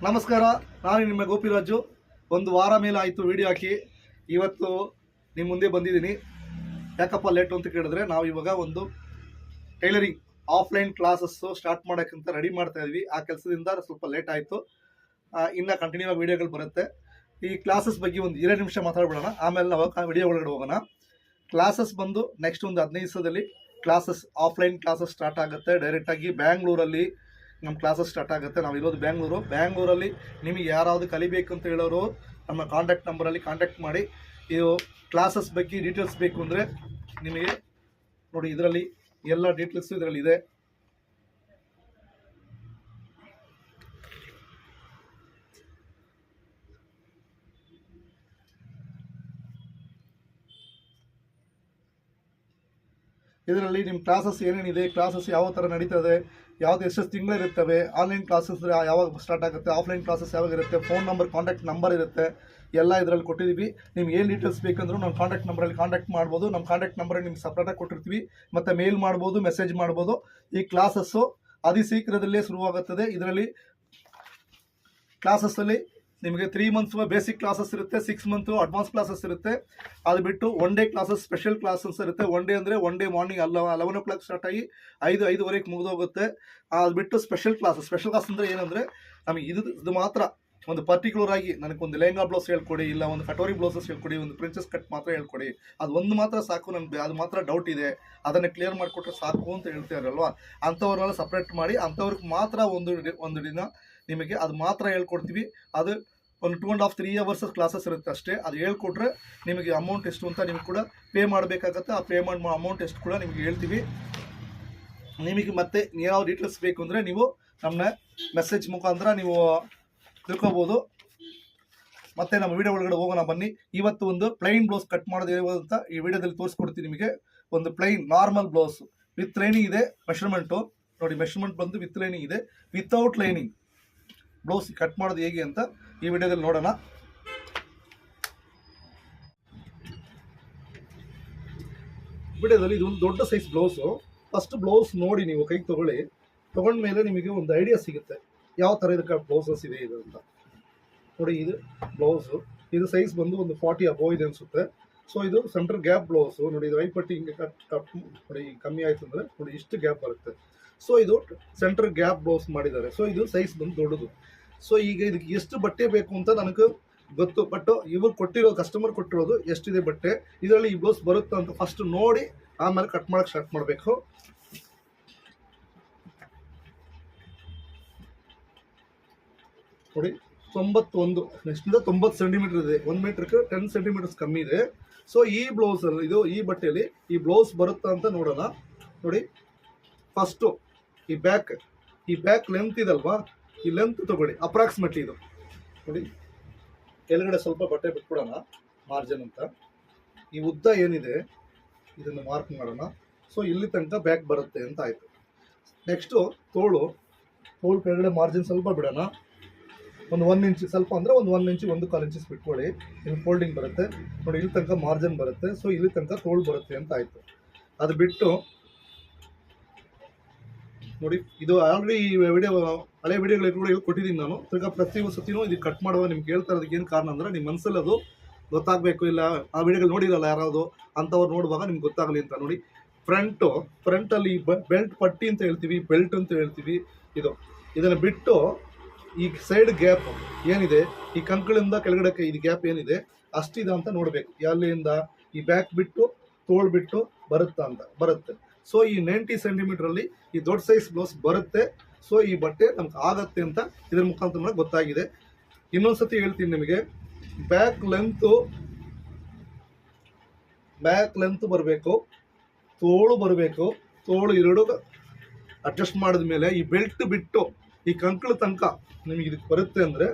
ನಮಸ್ಕಾರ, ನಾನು ನಿಮ್ಮ ಗೋಪಿರಾಜು. ಒಂದು ವಾರ ಮೇಲೆ ಆಯಿತು ವಿಡಿಯೋ ಹಾಕಿ. ಇವತ್ತು ನಿಮ್ಮ ಮುಂದೆ ಬಂದಿದ್ದೀನಿ. ಯಾಕಪ್ಪ ಲೇಟು ಅಂತ ಕೇಳಿದ್ರೆ, ನಾವು ಇವಾಗ ಒಂದು ಟೈಲರಿಂಗ್ ಆಫ್ಲೈನ್ ಕ್ಲಾಸಸ್ಸು ಸ್ಟಾರ್ಟ್ ಮಾಡೋಕ್ಕಂತ ರೆಡಿ ಮಾಡ್ತಾ ಇದ್ವಿ. ಆ ಕೆಲಸದಿಂದ ಸ್ವಲ್ಪ ಲೇಟ್ ಆಯಿತು. ಇನ್ನು ಕಂಟಿನ್ಯೂ ಆಗಿ ವೀಡಿಯೋಗಳು ಬರುತ್ತೆ. ಈ ಕ್ಲಾಸಸ್ ಬಗ್ಗೆ ಒಂದು 2 ನಿಮಿಷ ಮಾತಾಡ್ಬಿಡೋಣ, ಆಮೇಲೆ ನಾವು ವಿಡಿಯೋ ಒಳಗಡೆ ಹೋಗೋಣ. ಕ್ಲಾಸಸ್ ಬಂದು ನೆಕ್ಸ್ಟ್ ಒಂದು 15 ದಿವಸದಲ್ಲಿ ಕ್ಲಾಸಸ್ ಆಫ್ಲೈನ್ ಕ್ಲಾಸಸ್ ಸ್ಟಾರ್ಟ್ ಆಗುತ್ತೆ. ಡೈರೆಕ್ಟಾಗಿ ಬ್ಯಾಂಗ್ಳೂರಲ್ಲಿ ನಮ್ಮ ಕ್ಲಾಸಸ್ ಸ್ಟಾರ್ಟ್ ಆಗುತ್ತೆ. ನಾವು ಇರೋದು ಬ್ಯಾಂಗ್ಳೂರಲ್ಲಿ. ನಿಮಗೆ ಯಾರಾவது ಕಲಿಬೇಕು ಅಂತ ಹೇಳೋರು ನಮ್ಮ ಕಾಂಟ್ಯಾಕ್ಟ್ ನಂಬರಲ್ಲಿ ಕಾಂಟ್ಯಾಕ್ಟ್ ಮಾಡಿ. ಇದು ಕ್ಲಾಸಸ್ ಬಗ್ಗೆ ಡೀಟೇಲ್ಸ್ ಬೇಕು ಅಂದರೆ ನಿಮಗೆ ನೋಡಿ, ಇದರಲ್ಲಿ ಎಲ್ಲ ಡೀಟೇಲ್ಸು ಇದರಲ್ಲಿ ಇದೆ. ಇದರಲ್ಲಿ ನಿಮ್ಮ ಕ್ಲಾಸಸ್ ಏನೇನಿದೆ, ಕ್ಲಾಸಸ್ ಯಾವ ಥರ ನಡೀತದೆ, ಯಾವ್ದು ಎಷ್ಟು ತಿಂಗಳಿರುತ್ತವೆ, ಆನ್ಲೈನ್ ಕ್ಲಾಸಸ್ ಯಾವಾಗ ಸ್ಟಾರ್ಟ್ ಆಗುತ್ತೆ, ಆಫ್ಲೈನ್ ಕ್ಲಾಸಸ್ ಯಾವಾಗ ಇರುತ್ತೆ, ಫೋನ್ ನಂಬರ್, ಕಾಂಟ್ಯಾಕ್ಟ್ ನಂಬರ್ ಇರುತ್ತೆ, ಎಲ್ಲ ಇದರಲ್ಲಿ ಕೊಟ್ಟಿದ್ದೀವಿ. ನಿಮ್ಗೆ ಏನು ಡೀಟೇಲ್ಸ್ ಬೇಕಂದ್ರೂ ನಮ್ಮ ಕಾಂಟ್ಯಾಕ್ಟ್ ನಂಬರಲ್ಲಿ ಕಾಂಟ್ಯಾಕ್ಟ್ ಮಾಡ್ಬೋದು. ನಮ್ಮ ಕಾಂಟ್ಯಾಕ್ಟ್ ನಂಬರಲ್ಲಿ ನಿಮ್ಗೆ ಸಪ್ರೇಟಾಗಿ ಕೊಟ್ಟಿರ್ತೀವಿ. ಮತ್ತು ಮೇಲ್ ಮಾಡ್ಬೋದು, ಮೆಸೇಜ್ ಮಾಡ್ಬೋದು. ಈ ಕ್ಲಾಸಸ್ಸು ಅತಿ ಶೀಘ್ರದಲ್ಲೇ ಶುರುವಾಗುತ್ತದೆ. ಇದರಲ್ಲಿ ಕ್ಲಾಸಸ್ಸಲ್ಲಿ ನಿಮಗೆ 3 ಮಂತ್ಸ್ ಬೇಸಿಕ್ ಕ್ಲಾಸಸ್ ಇರುತ್ತೆ, 6 ಮಂತ್ ಅಡ್ವಾನ್ಸ್ ಕ್ಲಾಸಸ್ ಇರುತ್ತೆ. ಅದು ಬಿಟ್ಟು 1 ಡೇ ಕ್ಲಾಸಸ್, ಸ್ಪೆಷಲ್ ಕ್ಲಾಸಸ್ ಇರುತ್ತೆ. 1 ಡೇ ಅಂದರೆ 1 ಡೇ ಮಾರ್ನಿಂಗ್ 11 o'clock ಸ್ಟಾರ್ಟ್ ಆಗಿ 5-5:30 ಮುಗಿದೋಗುತ್ತೆ. ಅದು ಬಿಟ್ಟು ಸ್ಪೆಷಲ್ ಕ್ಲಾಸ್ ಅಂದರೆ ಏನಂದರೆ, ನಮಗೆ ಇದು ಮಾತ್ರ ಒಂದು ಪರ್ಟಿಕ್ಯುಲರ್ ಆಗಿ ನನಗೊಂದು ಲೆಹಂಗಾ ಬ್ಲೌಸ್ ಹೇಳ್ಕೊಡಿ, ಇಲ್ಲ ಒಂದು ಕಟೋರಿ ಬ್ಲೌಸಸ್ ಹೇಳ್ಕೊಡಿ, ಒಂದು ಪ್ರಿನ್ಸಸ್ ಕಟ್ ಮಾತ್ರ ಹೇಳ್ಕೊಡಿ, ಅದು ಒಂದು ಮಾತ್ರ ಸಾಕು, ನನಗೆ ಅದು ಮಾತ್ರ ಡೌಟ್ ಇದೆ, ಅದನ್ನು ಕ್ಲಿಯರ್ ಮಾಡಿಕೊಟ್ರೆ ಸಾಕು ಅಂತ ಹೇಳ್ತಾರಲ್ವ, ಅಂಥವ್ರನ್ನೆಲ್ಲ ಸಪ್ರೇಟ್ ಮಾಡಿ ಅಂಥವ್ರಿಗೆ ಮಾತ್ರ ಒಂದು ದಿನ ನಿಮಗೆ ಅದು ಮಾತ್ರ ಹೇಳ್ಕೊಡ್ತೀವಿ. ಅದು ಒಂದು 2.5-3 hours ಕ್ಲಾಸಸ್ ಇರುತ್ತೆ ಅಷ್ಟೇ. ಅದು ಹೇಳ್ಕೊಟ್ರೆ ನಿಮಗೆ ಅಮೌಂಟ್ ಎಷ್ಟು ಅಂತ ನಿಮ್ಗೆ ಕೂಡ ಪೇ ಮಾಡಬೇಕಾಗತ್ತೆ. ಆ ಪೇಮೆಂಟ್ ಅಮೌಂಟ್ ಎಷ್ಟು ಕೂಡ ನಿಮಗೆ ಹೇಳ್ತೀವಿ. ನಿಮಗೆ ಮತ್ತೆ ಯಾವ ಡೀಟೇಲ್ಸ್ ಬೇಕು ಅಂದರೆ ನೀವು ನಮ್ಮನ್ನ ಮೆಸೇಜ್ ಮುಖಾಂತರ ನೀವು ತಿಳ್ಕೊಬೋದು. ಮತ್ತು ನಮ್ಮ ವಿಡಿಯೋ ಒಳಗಡೆ ಹೋಗೋಣ ಬನ್ನಿ. ಇವತ್ತು ಒಂದು ಪ್ಲೈನ್ ಬ್ಲೌಸ್ ಕಟ್ ಮಾಡೋದು ಅಂತ ಈ ವಿಡಿಯೋದಲ್ಲಿ ತೋರಿಸ್ಕೊಡ್ತೀನಿ ನಿಮಗೆ. ಒಂದು plain normal blouse with lining ಇದೆ. ಮೆಷರ್ಮೆಂಟು ನೋಡಿ, ಮೆಷರ್ಮೆಂಟ್ ಬಂದು ವಿತ್ ಲೈನಿಂಗ್ ಇದೆ. ವಿತೌಟ್ ಲೈನಿಂಗ್ ಬ್ಲೌಸ್ ಕಟ್ ಮಾಡೋದು ಹೇಗೆ ಅಂತ ಈ ವಿಡಿಯೋದಲ್ಲಿ ನೋಡೋಣ. ವಿಡಿಯೋದಲ್ಲಿ ಇದು ಒಂದು ದೊಡ್ಡ ಸೈಜ್ ಬ್ಲೌಸು. ಫಸ್ಟ್ ಬ್ಲೌಸ್ ನೋಡಿ ನೀವು ಕೈಗೆ ತಗೊಂಡ್ಮೇಲೆ ನಿಮಗೆ ಒಂದು ಐಡಿಯಾ ಸಿಗುತ್ತೆ ಯಾವ ಥರ ಇದಕ್ಕೆ ಬ್ಲೌಸಸ್ ಇದೆ ಇದು ಅಂತ. ನೋಡಿ, ಇದು ಬ್ಲೌಸು, ಇದು ಸೈಜ್ ಬಂದು ಒಂದು 40 ಅಬೋವ್ ಇದೆ ಅನಿಸುತ್ತೆ. ಸೊ ಇದು ಸೆಂಟರ್ ಗ್ಯಾಪ್ ಬ್ಲೌಸು. ನೋಡಿ, ಇದು ಐಪಟ್ಟಿ ಹಿಂಗೆ ಕಟ್ ನೋಡಿ, ಕಮ್ಮಿ ಆಯಿತು ಅಂದರೆ ನೋಡಿ ಇಷ್ಟು ಗ್ಯಾಪ್ ಬರುತ್ತೆ. ಸೊ ಇದು ಸೆಂಟರ್ ಗ್ಯಾಪ್ ಬ್ಲೌಸ್ ಮಾಡಿದ್ದಾರೆ. ಸೊ ಇದು ಸೈಜ್ ಬಂದು ದೊಡ್ಡದು. ಸೊ ಈಗ ಇದಕ್ಕೆ ಎಷ್ಟು ಬಟ್ಟೆ ಬೇಕು ಅಂತ ನನಗೆ ಗೊತ್ತು, ಬಟ್ ಇವ್ರು ಕಸ್ಟಮರ್ ಕೊಟ್ಟಿರೋದು ಎಷ್ಟಿದೆ ಬಟ್ಟೆ, ಇದರಲ್ಲಿ ಈ ಬ್ಲೌಸ್ ಬರುತ್ತಾ ಅಂತ ಫಸ್ಟ್ ನೋಡಿ ಆಮೇಲೆ ಕಟ್ ಮಾಡೋಕ್ಕೆ ಸ್ಟಾರ್ಟ್ ಮಾಡಬೇಕು. ನೋಡಿ, 91 ನೆಕ್ಸ್ಟಿಂದ 90 ಸೆಂಟಿಮೀಟರ್ ಇದೆ. 1 ಮೀಟ್ರಿಗೆ 10 ಸೆಂಟಿಮೀಟರ್ಸ್ ಕಮ್ಮಿ ಇದೆ. ಸೊ ಈ ಬ್ಲೌಸಲ್ಲಿ ಈ ಬಟ್ಟೆಯಲ್ಲಿ ಈ ಬ್ಲೌಸ್ ಬರುತ್ತಾ ಅಂತ ನೋಡೋಣ. ನೋಡಿ, ಫಸ್ಟು ಈ ಬ್ಯಾಕ್ ಲೆಂತ್ ಇದಲ್ವಾ, ಈ ಲೆಂತ್ ತಗೊಳ್ಳಿ ಅಪ್ರಾಕ್ಸಿಮೇಟ್ಲಿ. ಇದು ನೋಡಿ, ಕೆಳಗಡೆ ಸ್ವಲ್ಪ ಬಟ್ಟೆ ಬಿಟ್ಬಿಡೋಣ ಮಾರ್ಜಿನ್ ಅಂತ. ಈ ಉದ್ದ ಏನಿದೆ ಇದನ್ನು ಮಾರ್ಕ್ ಮಾಡೋಣ. ಸೊ ಇಲ್ಲಿ ತನಕ ಬ್ಯಾಕ್ ಬರುತ್ತೆ ಅಂತ ಆಯಿತು. ನೆಕ್ಸ್ಟು ತೋಳು ಕೆಳಗಡೆ ಮಾರ್ಜಿನ್ ಸ್ವಲ್ಪ ಬಿಡೋಣ. ಒಂದು 1 ಇಂಚ್, ಸ್ವಲ್ಪ ಅಂದರೆ ಒಂದು 1 ಇಂಚ್ 1.25 ಇಂಚಸ್ ಬಿಟ್ಕೊಳ್ಳಿ. ಇಲ್ಲಿ ಫೋಲ್ಡಿಂಗ್ ಬರುತ್ತೆ ನೋಡಿ, ಇಲ್ಲಿ ತನಕ ಮಾರ್ಜಿನ್ ಬರುತ್ತೆ. ಸೊ ಇಲ್ಲಿ ತನಕ ತೋಳು ಬರುತ್ತೆ ಅಂತ ಆಯಿತು. ಅದು ಬಿಟ್ಟು ನೋಡಿ, ಇದು ಆಲ್ರೆಡಿ ಹಳೆ ವಿಡಿಯೋಗಳಿಗೆ ಕೂಡ ಕೊಟ್ಟಿದ್ದೀನಿ ನಾನು. ತಿರ್ಗಾ ಪ್ರತಿ ಸತಿನೂ ಇದಕ್ಕೆ ಕಟ್ ಮಾಡುವಾಗ ನಿಮ್ಗೆ ಹೇಳ್ತಾ ಇರೋದಕ್ಕೆ ಏನು ಕಾರಣ ಅಂದರೆ, ನಿಮ್ಮ ಮನಸ್ಸಲ್ಲಿ ಅದು ಗೊತ್ತಾಗಬೇಕು. ಇಲ್ಲ ಆ ವಿಡಿಯೋಗಳು ನೋಡಿರಲ್ಲ ಯಾರಾವುದು ಅಂಥವ್ರು ನೋಡುವಾಗ ನಿಮ್ಗೆ ಗೊತ್ತಾಗಲಿ ಅಂತ. ನೋಡಿ, ಫ್ರಂಟಲ್ಲಿ ಬೆಲ್ಟ್ ಪಟ್ಟಿ ಅಂತ ಹೇಳ್ತೀವಿ, ಬೆಲ್ಟ್ ಅಂತ ಹೇಳ್ತೀವಿ. ಇದನ್ನು ಬಿಟ್ಟು ಈ ಸೈಡ್ ಗ್ಯಾಪ್ ಏನಿದೆ, ಈ ಕಂಕಳಿಂದ ಕೆಳಗಡೆ ಇದು ಗ್ಯಾಪ್ ಏನಿದೆ ಅಷ್ಟಿದೆ ಅಂತ ನೋಡಬೇಕು. ಎಲ್ಲಿಂದ ಈ ಬ್ಯಾಕ್ ಬಿಟ್ಟು ತೋಳು ಬಿಟ್ಟು ಬರುತ್ತೆ. ಸೊ ಈ 90 ಸೆಂಟಿಮೀಟ್ರಲ್ಲಿ ಈ ದೊಡ್ಡ ಸೈಜ್ ಬ್ಲೌಸ್ ಬರುತ್ತೆ. ಸೊ ಈ ಬಟ್ಟೆ ನಮ್ಗೆ ಆಗತ್ತೆ ಅಂತ ಇದ್ರ ಮುಖಾಂತರ ನಮಗೆ ಗೊತ್ತಾಗಿದೆ. ಇನ್ನೊಂದ್ಸತಿ ಹೇಳ್ತೀನಿ ನಿಮಗೆ, ಬ್ಯಾಕ್ ಲೆಂತ್ ಬರಬೇಕು, ತೋಳು ಬರಬೇಕು. ತೋಳು ಎರಡು ಅಡ್ಜಸ್ಟ್ ಮಾಡಿದ ಮೇಲೆ ಈ ಬೆಲ್ಟ್ ಬಿಟ್ಟು ಈ ಕಂಕಳ ತನಕ ನಿಮಗೆ ಇದಕ್ಕೆ ಬರುತ್ತೆ ಅಂದರೆ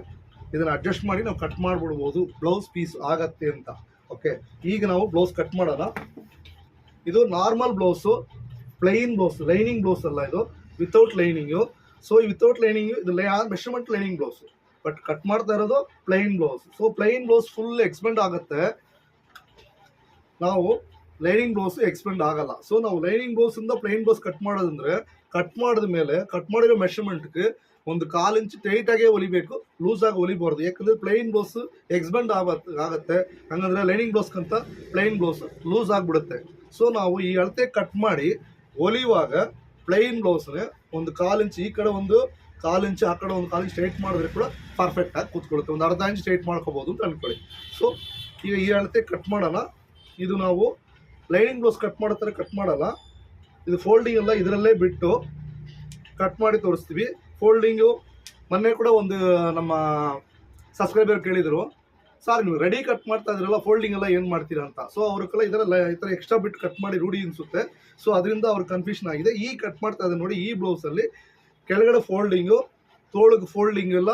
ಇದನ್ನು ಅಡ್ಜಸ್ಟ್ ಮಾಡಿ ನಾವು ಕಟ್ ಮಾಡಿಬಿಡ್ಬೋದು. ಬ್ಲೌಸ್ ಪೀಸ್ ಆಗತ್ತೆ ಅಂತ. ಓಕೆ, ಈಗ ನಾವು ಬ್ಲೌಸ್ ಕಟ್ ಮಾಡೋಣ. ಇದು normal blouse, plain blouse, lining blouse ಅಲ್ಲ, ಇದು ವಿತೌಟ್ ಲೈನಿಂಗು. ಸೊ ಈ ವಿತೌಟ್ ಲೈನಿಂಗು ಇದು measurement lining blouse, but cut ಮಾಡ್ತಾ ಇರೋದು plain blouse. So plain blouse full expand ಆಗುತ್ತೆ. ನಾವು ಲೈನಿಂಗ್ ಬ್ಲೌಸ್ ಎಕ್ಸ್ಪೆಂಡ್ ಆಗಲ್ಲ. ಸೊ ನಾವು ಲೈನಿಂಗ್ ಬ್ಲೌಸಿಂದ ಪ್ಲೈನ್ ಬ್ಲೌಸ್ ಕಟ್ ಮಾಡೋದಂದ್ರೆ, ಕಟ್ ಮಾಡಿದ ಮೇಲೆ ಕಟ್ ಮಾಡಿರೋ ಮೆಷರ್ಮೆಂಟ್ಗೆ ಒಂದು 1/4 ಇಂಚ್ ಟೈಟಾಗೇ ಹೊಲಿಬೇಕು, ಲೂಸಾಗಿ ಹೊಲಿಬಾರ್ದು. ಯಾಕಂದರೆ ಪ್ಲೈನ್ ಬ್ಲೌಸ್ ಎಕ್ಸ್ಬೆಂಡ್ ಆಗುತ್ತೆ, ಹಂಗಂದ್ರೆ ಲೈನಿಂಗ್ ಬ್ಲೌಸ್ಗಿಂತ ಪ್ಲೈನ್ ಬ್ಲೌಸ್ ಲೂಸ್ ಆಗಿಬಿಡುತ್ತೆ. ಸೊ ನಾವು ಈ ಅಳತೆ ಕಟ್ ಮಾಡಿ ಹೊಲಿಯುವಾಗ ಪ್ಲೈನ್ ಬ್ಲೌಸ್ಗೆ ಒಂದು 1/4 ಇಂಚ್ ಈ ಕಡೆ, ಒಂದು 1/4 ಇಂಚ್ ಆ ಕಡೆ, ಒಂದು 1/4 ಇಂಚ್ ಸ್ಟ್ರೈಟ್ ಮಾಡಿದ್ರೆ ಕೂಡ ಪರ್ಫೆಕ್ಟಾಗಿ ಕೂತ್ಕೊಳ್ಳುತ್ತೆ. ಒಂದು ಅರ್ಧ ಇಂಚ್ ಸ್ಟ್ರೈಟ್ ಮಾಡ್ಕೋಬೋದು ಅಂತ ಅಂದ್ಕೊಳ್ಳಿ. ಸೊ ಈಗ ಈ ಅಳತೆ ಕಟ್ ಮಾಡೋಣ. ಇದು ನಾವು ಲೈನಿಂಗ್ ಬ್ಲೌಸ್ ಕಟ್ ಮಾಡೋ ಥರ ಕಟ್ ಮಾಡಲ್ಲ, ಇದು ಫೋಲ್ಡಿಂಗ್ ಎಲ್ಲ ಇದರಲ್ಲೇ ಬಿಟ್ಟು ಕಟ್ ಮಾಡಿ ತೋರಿಸ್ತೀವಿ. ಫೋಲ್ಡಿಂಗು ಮೊನ್ನೆ ಕೂಡ ಒಂದು ನಮ್ಮ ಸಬ್ಸ್ಕ್ರೈಬರ್ ಕೇಳಿದರು, ಸರ್ ನೀವು ರೆಡಿ ಕಟ್ ಮಾಡ್ತಾ ಇದ್ರಲ್ಲ ಫೋಲ್ಡಿಂಗ್ ಎಲ್ಲ ಏನು ಮಾಡ್ತೀರಾ ಅಂತ. ಸೊ ಅವ್ರಿಗೆಲ್ಲ ಈ ಥರ ಎಕ್ಸ್ಟ್ರಾ ಬಿಟ್ಟು ಕಟ್ ಮಾಡಿ ರೂಢಿ ಅನಿಸುತ್ತೆ. ಸೊ ಅದರಿಂದ ಅವ್ರ ಕನ್ಫ್ಯೂಷನ್ ಆಗಿದೆ. ಈ ಕಟ್ ಮಾಡ್ತಾ ಇದ್ದಾರೆ ನೋಡಿ, ಈ ಬ್ಲೌಸಲ್ಲಿ ಕೆಳಗಡೆ ಫೋಲ್ಡಿಂಗು, ತೋಳಿಗೆ ಫೋಲ್ಡಿಂಗ್ ಎಲ್ಲ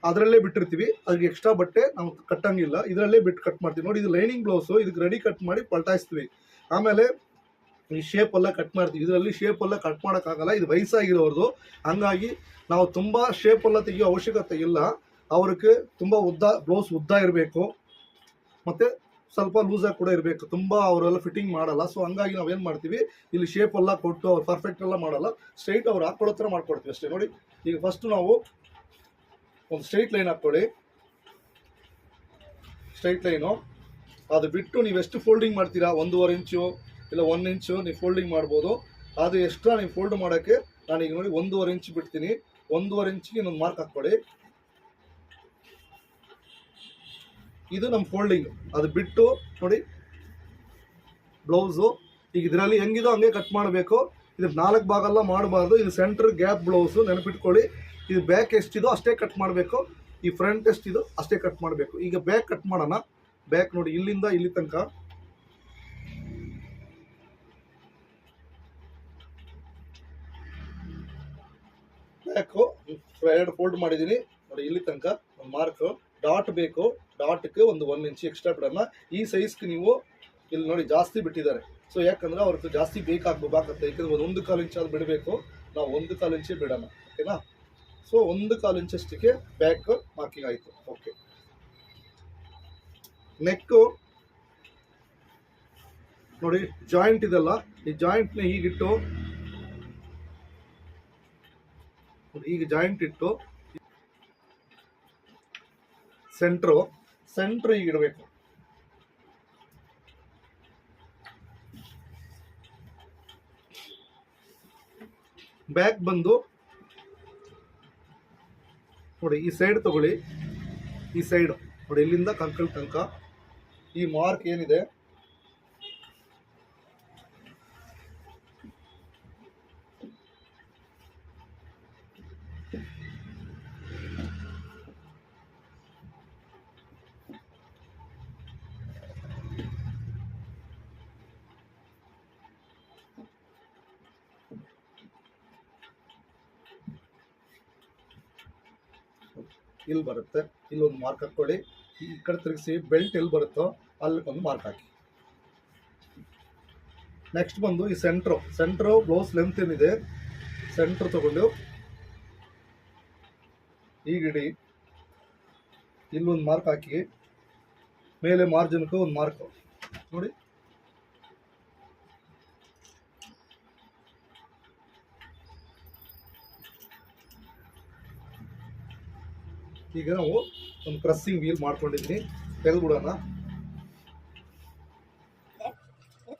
ಅದರಲ್ಲೇ ಬಿಟ್ಟಿರ್ತೀವಿ, ಅದಕ್ಕೆ ಎಕ್ಸ್ಟ್ರಾ ಬಟ್ಟೆ ನಾವು ಕಟ್ಟಂಗಿಲ್ಲ, ಇದರಲ್ಲೇ ಬಿಟ್ಟು ಕಟ್ ಮಾಡ್ತೀವಿ ನೋಡಿ. ಇದು ಲೈನಿಂಗ್ ಬ್ಲೌಸು, ಇದಕ್ಕೆ ರೆಡಿ ಕಟ್ ಮಾಡಿ ಪಲ್ಟಾಯಿಸ್ತೀವಿ. ಆಮೇಲೆ ಈ ಶೇಪೆಲ್ಲ ಕಟ್ ಮಾಡ್ತೀವಿ. ಇದರಲ್ಲಿ ಶೇಪೆಲ್ಲ ಕಟ್ ಮಾಡೋಕ್ಕಾಗಲ್ಲ, ಇದು ವಯಸ್ಸಾಗಿರೋರ್ದು. ಹಂಗಾಗಿ ನಾವು ತುಂಬ ಶೇಪೆಲ್ಲ ತೆಗಿಯೋ ಅವಶ್ಯಕತೆ ಇಲ್ಲ. ಅವ್ರಿಗೆ ತುಂಬ ಬ್ಲೌಸ್ ಉದ್ದ ಇರಬೇಕು, ಮತ್ತು ಸ್ವಲ್ಪ ಲೂಸಾಗಿ ಕೂಡ ಇರಬೇಕು. ತುಂಬ ಅವರೆಲ್ಲ ಫಿಟ್ಟಿಂಗ್ ಮಾಡಲ್ಲ. ಸೊ ಹಂಗಾಗಿ ನಾವೇನು ಮಾಡ್ತೀವಿ, ಇಲ್ಲಿ ಶೇಪೆಲ್ಲ ಕೊಟ್ಟು ಅವ್ರು ಪರ್ಫೆಕ್ಟ್ ಎಲ್ಲ ಮಾಡಲ್ಲ, ಸ್ಟ್ರೈಟ್ ಅವ್ರು ಹಾಕ್ಕೊಳ್ಳೋ ಥರ ಮಾಡ್ಕೊಡ್ತೀವಿ ಅಷ್ಟೇ ನೋಡಿ. ಈಗ ಫಸ್ಟು ನಾವು ಒಂದು ಸ್ಟ್ರೈಟ್ ಲೈನ್ ಹಾಕ್ಕೊಳ್ಳಿ. ಸ್ಟ್ರೈಟ್ ಲೈನು ಅದು ಬಿಟ್ಟು ನೀವು ಎಷ್ಟು ಫೋಲ್ಡಿಂಗ್ ಮಾಡ್ತೀರಾ, 1.5 ಇಂಚು ಇಲ್ಲ 1 ಇಂಚು ನೀವು ಫೋಲ್ಡಿಂಗ್ ಮಾಡ್ಬೋದು. ಅದು ಎಕ್ಸ್ಟ್ರಾ ನೀವು ಫೋಲ್ಡ್ ಮಾಡೋಕ್ಕೆ ನಾನೀಗ ನೋಡಿ 1.5 ಇಂಚ್ ಬಿಡ್ತೀನಿ. 1.5 ಇಂಚಿಗೆ ಇನ್ನೊಂದು ಮಾರ್ಕ್ ಹಾಕ್ಕೊಳ್ಳಿ. ಇದು ನಮ್ಮ ಫೋಲ್ಡಿಂಗ್. ಅದು ಬಿಟ್ಟು ನೋಡಿ ಬ್ಲೌಸು ಈಗ ಇದರಲ್ಲಿ ಹೆಂಗಿದೋ ಹಂಗೆ ಕಟ್ ಮಾಡಬೇಕು. ಇದು 4 ಭಾಗ ಎಲ್ಲ ಮಾಡಬಾರ್ದು. ಇದು ಸೆಂಟ್ರ್ ಗ್ಯಾಪ್ ಬ್ಲೌಸು, ನೆನಪಿಟ್ಕೊಳ್ಳಿ. ಇದು ಬ್ಯಾಕ್ ಎಷ್ಟಿದೋ ಅಷ್ಟೇ ಕಟ್ ಮಾಡಬೇಕು, ಈ ಫ್ರಂಟ್ ಎಷ್ಟಿದೋ ಅಷ್ಟೇ ಕಟ್ ಮಾಡಬೇಕು. ಈಗ ಬ್ಯಾಕ್ ಕಟ್ ಮಾಡೋಣ. ಬ್ಯಾಕ್ ನೋಡಿ ಇಲ್ಲಿಂದ ಇಲ್ಲಿ ತನಕ ಬ್ಯಾಕು 2 ಫೋಲ್ಡ್ ಮಾಡಿದ್ದೀನಿ ನೋಡಿ. ಇಲ್ಲಿ ತನಕ ಒಂದು ಮಾರ್ಕು ಡಾಟ್ ಬೇಕು, ಡಾಟ್ಗೆ ಒಂದು 1 ಇಂಚ್ ಎಕ್ಸ್ಟ್ರಾ ಬಿಡೋಣ. ಈ ಸೈಜ್ಗೆ ನೀವು ಇಲ್ಲಿ ನೋಡಿ ಜಾಸ್ತಿ ಬಿಟ್ಟಿದ್ದಾರೆ. ಸೊ ಯಾಕಂದರೆ ಅವ್ರಿಗೆ ಜಾಸ್ತಿ ಬೇಕಾಗುತ್ತೆ, ಯಾಕಂದರೆ 1/4 ಇಂಚ್ ಅದು ಬಿಡಬೇಕು. ನಾವು 1/4 ಇಂಚೇ ಬಿಡೋಣ, ಓಕೆನಾ. ಸೊ 1/4 ಇಂಚಷ್ಟಿಗೆ ಬ್ಯಾಕ್ ಮಾರ್ಕಿಂಗ್ ಆಯಿತು. ಓಕೆ, ನೆಕ್ಕು ನೋಡಿ ಜಾಯಿಂಟ್ ಇದೆಲ್ಲ, ಈ ಜಾಯಿಂಟ್ನ ಹೀಗಿಟ್ಟು, ಈಗ ಜಾಯಿಂಟ್ ಇಟ್ಟು ಸೆಂಟ್ರು ಈಗ ಇಡಬೇಕು. ಬ್ಯಾಕ್ ಬಂದು ನೋಡಿ ಈ ಸೈಡ್ ತಗೊಳ್ಳಿ. ಈ ಸೈಡ್ ನೋಡಿ ಇಲ್ಲಿಂದ ಕಂಕಲ್ ತನಕ ಈ ಮಾರ್ಕ್ ಏನಿದೆ ಇಲ್ಲಿ ಬರುತ್ತೆ, ಇಲ್ಲೊಂದು ಮಾರ್ಕ್ ಹಾಕ್ಕೊಳ್ಳಿ. ಈ ಕಡೆ ತಿರುಗಿಸಿ ಬೆಲ್ಟ್ ಎಲ್ಲಿ ಬರುತ್ತೋ ಅಲ್ಲಿ ಒಂದು ಮಾರ್ಕ್ ಹಾಕಿ. ನೆಕ್ಸ್ಟ್ ಬಂದು ಈ ಸೆಂಟ್ರು ಬ್ಲೌಸ್ ಲೆಂತ್ ಏನಿದೆ ಸೆಂಟ್ರ್ ತಗೊಂಡು ಈಗಿಡಿ, ಇಲ್ಲೊಂದು ಮಾರ್ಕ್ ಹಾಕಿ, ಮೇಲೆ ಮಾರ್ಜಿನ್ಗೂ ಒಂದು ಮಾರ್ಕ್ ನೋಡಿ. ಈಗ ನಾವು ಒಂದು ಪ್ರೆಸ್ಸಿಂಗ್ ವೀಲ್ ಮಾಡ್ಕೊಂಡಿದ್ದೀನಿ, ತೆಗೆದುಬಿಡೋಣ.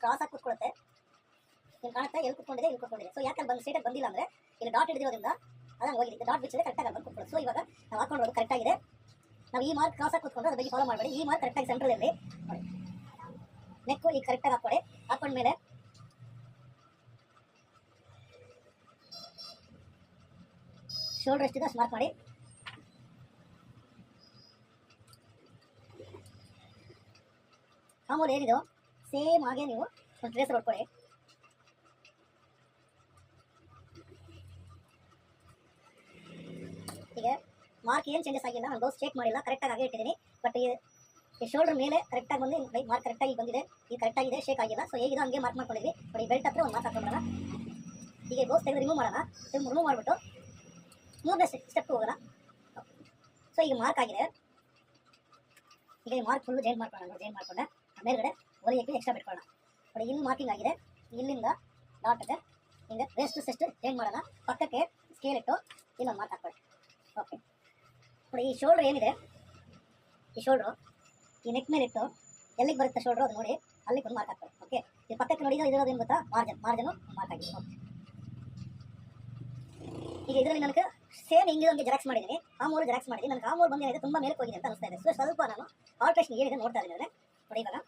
ಕ್ರಾಸ್ ಆಗಿ ಕೂತ್ಕೊಳ್ಳುತ್ತೆ, ಇಲ್ಲಿ ಕಾಣುತ್ತೆ, ಎಲ್ಲಿ ಕೂತ್ಕೊಂಡಿದೆ ಇಲ್ಲಿ ಕೂತ್ಕೊಂಡಿದೆ. ಸೊ ಯಾಕಂದ್ರೆ ಬಂದು ಸ್ಟ್ರೇಟ್ ಬಂದಿಲ್ಲ ಅಂದರೆ ಇಲ್ಲಿ ಡಾಟ್ ಹಿಡಿದಿರೋದ್ರಿಂದ ಅದಂಗೆ ಹೋಗಿದೆ, ಡಾಟ್ ಬಿಚ್ಚಿದೆ ಕರೆಕ್ಟಾಗಿ ಬಂದು ಕೂತ್ಕೊಳ್ಳೋದು. ಸೊ ಇವಾಗ ನಾವು ಹಾಕೊಂಡಿರೋದು ಕರೆಕ್ಟಾಗಿದೆ. ನಾವು ಈ ಮಾರ್ಕ್ ಕ್ರಾಸ್ ಆಗಿ ಕೂತ್ಕೊಂಡ್ರೆ ಅದ್ರ ಬಗ್ಗೆ ಫಾಲೋ ಮಾಡಬೇಡಿ. ಈ ಮಾರ್ಕ್ ಕರೆಕ್ಟಾಗಿ ಸೆಂಟ್ರಲ್ ಇರಲಿ ನೋಡಿ. ನೆಕ್ಕು ಈಗ ಕರೆಕ್ಟಾಗಿ ಹಾಕ್ಕೊಳ್ಳಿ. ಹಾಕೊಂಡ್ಮೇಲೆ ಶೋಲ್ಡರ್ ಎಷ್ಟಿದೆ ಅಷ್ಟು ಮಾರ್ಕ್ ಮಾಡಿ. ಮಾಮೂಲಿ ಏನಿದೆಯೋ ಸೇಮ್ ಹಾಗೆ ನೀವು ಒಂದು ಟ್ರೇಸರ್ ಹೊಡ್ಕೊಳ್ಳಿ. ಈಗ ಮಾರ್ಕ್ ಏನು ಚೇಂಜಸ್ ಆಗಿಲ್ಲ, ನಾನು ಡೋಸ್ ಚೆಕ್ ಮಾಡಿಲ್ಲ, ಕರೆಕ್ಟಾಗಿ ಹಾಗೆ ಇಟ್ಟಿದ್ದೀನಿ. ಬಟ್ ಈ ಶೋಲ್ಡರ್ ಮೇಲೆ ಕರೆಕ್ಟಾಗಿ ಬಂದು ಮಾರ್ಕ್ ಕರೆಕ್ಟಾಗಿ ಬಂದಿದೆ, ಈಗ ಕರೆಕ್ಟಾಗಿದೆ, ಶೇಕ್ ಆಗಿಲ್ಲ. ಸೊ ಹೇಗಿದೋ ಹಂಗೆ ಮಾರ್ಕ್ ಮಾಡ್ಕೊಂಡಿದ್ವಿ ನೋಡಿ. ಬೆಲ್ಟ್ ಹತ್ರ ಒಂದು ಮಾರ್ಕ್ ಹಾಕೊಂಡ್ಬಿಡೋಣ. ಈಗ ಡೋಸ್ ತೆಗೆದು ರಿಮೂವ್ ಮಾಡೋಣ. ರಿಮೂವ್ ಮಾಡಿಬಿಟ್ಟು 3ನೇ ಸ್ಟೆಪ್ ಹೋಗೋಣ. ಸೊ ಈಗ ಮಾರ್ಕ್ ಆಗಿದೆ. ಈಗ ಈ ಮಾರ್ಕ್ ಫುಲ್ಲು ಜೈನ್ ಮಾಡ್ಕೊಳ್ಳೋಣ. ಜೈನ್ ಮಾಡ್ಕೊಂಡೆ ಮೇಲ್ಗಡೆ ಹೊಲಿಯಕ್ಕೆ ಎಕ್ಸ್ಟ್ರಾ ಬಿಟ್ಕೊಳ್ಳೋಣ ನೋಡಿ. ಇಲ್ಲಿ ಮಾರ್ಕಿಂಗ್ ಆಗಿದೆ, ಇಲ್ಲಿಂದ ಡಾಟ್ಗೆ ಹಿಂಗೆ ವೇಸ್ಟ್ ಸೆಸ್ಟ್ ಚೇಂಜ್ ಮಾಡೋಣ. ಪಕ್ಕಕ್ಕೆ ಸ್ಕೇಲ್ ಇಟ್ಟು ಇಲ್ಲೊಂದು ಮಾರ್ಕ್ ಹಾಕ್ಕೊಳ್ಳಿ. ಓಕೆ ನೋಡಿ, ಈ ಶೋಲ್ಡರ್ ಏನಿದೆ, ಈ ಶೋಲ್ಡ್ರು ಈ ನೆಕ್ ಮೇಲೆ ಇಟ್ಟು ಎಲ್ಲಿಗೆ ಬರುತ್ತೆ ಶೋಲ್ಡ್ರು ಅದು ನೋಡಿ ಅಲ್ಲಿಗೆ ಒಂದು ಮಾರ್ಕ್ ಹಾಕ್ತಾರೆ. ಓಕೆ, ಇದು ಪಕ್ಕಕ್ಕೆ ನೋಡಿ ಇರೋದು ಏನು ಗೊತ್ತಾ, ಮಾರ್ಜನು ಮಾರ್ಕ್ ಆಗಿದೆ. ಓಕೆ, ಈಗ ಇದರಲ್ಲಿ ನನಗೆ ಸೇಮ್ ಹಿಂಗೆ ಒಂದು ಜೆರಾಕ್ಸ್ ಮಾಡಿದ್ದೀನಿ, ಆ ಮೂರು ಜೆರಾಕ್ಸ್ ಮಾಡಿದ್ದೀನಿ. ನನಗೆ ಆ ಮೂರು ಬಂದು ಏನಿದೆ ತುಂಬ ಮೇಲೆ ಹೋಗಿದೆ ಅಂತ ಅನಿಸ್ತಾ ಇದೆ. ಸೊ ಸ್ವಲ್ಪ ನಾನು ಆಲ್ಟ್ರೇಷನ್ ಏನಿದೆ ನೋಡ್ತಾ ಇದ್ದೀನಿ. ನೋಡಿ ಇವಾಗ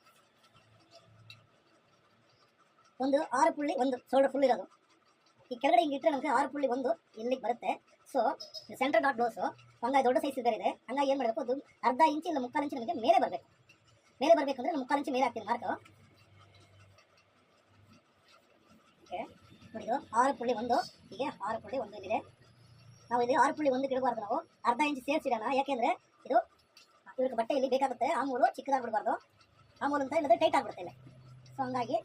ಒಂದು 6.1 ಶೋಲ್ಡರ್ ಫುಲ್ ಇರೋದು, ಈ ಕೆಳಗಡೆ ಹಿಂಗೆ ಇಟ್ಟರೆ ನಮಗೆ 6.1 ಇಲ್ಲಿಗೆ ಬರುತ್ತೆ. ಸೊ ಸೆಂಟರ್ ಡಾಟ್ ಬ್ಲೌಸು ಹಂಗಾಗಿ ದೊಡ್ಡ ಸೈಜ್ ಇದೆ, ಹಂಗಾಗಿ ಏನು ಮಾಡಬೇಕು, ಅದು ಅರ್ಧ ಇಂಚು ಇಲ್ಲ 3/4 ಇಂಚು ನಮಗೆ ಮೇಲೆ ಬರಬೇಕು. ಮೇಲೆ ಬರಬೇಕಂದ್ರೆ ನಾನು 3/4 ಇಂಚು ಮೇಲೆ ಹಾಕ್ತೀನಿ ಮಾರ್ಕು. ಓಕೆ, ನೋಡಿ ಇದು 6.1, ಹೀಗೆ 6.1 ಇಲ್ಲಿದೆ. ನಾವು ಇಲ್ಲಿ 6.1 ಇಡಬಾರ್ದು, ನಾವು ಅರ್ಧ ಇಂಚು ಸೇರಿಸಿಡೋಣ. ಯಾಕೆಂದರೆ ಇದು ಇವ್ರಿಗೆ ಬಟ್ಟೆ ಇಲ್ಲಿ ಬೇಕಾಗುತ್ತೆ, ಆ ಮೂರು ಚಿಕ್ಕದಾಗ್ಬಿಡ್ಬಾರ್ದು, ಆ ಮೂರು ಅಂತ ಇಲ್ಲದ್ರೆ ಟೈಟ್ ಆಗಿಬಿಡುತ್ತೆ ಇಲ್ಲಿ. ಸೊ ಹಂಗಾಗಿ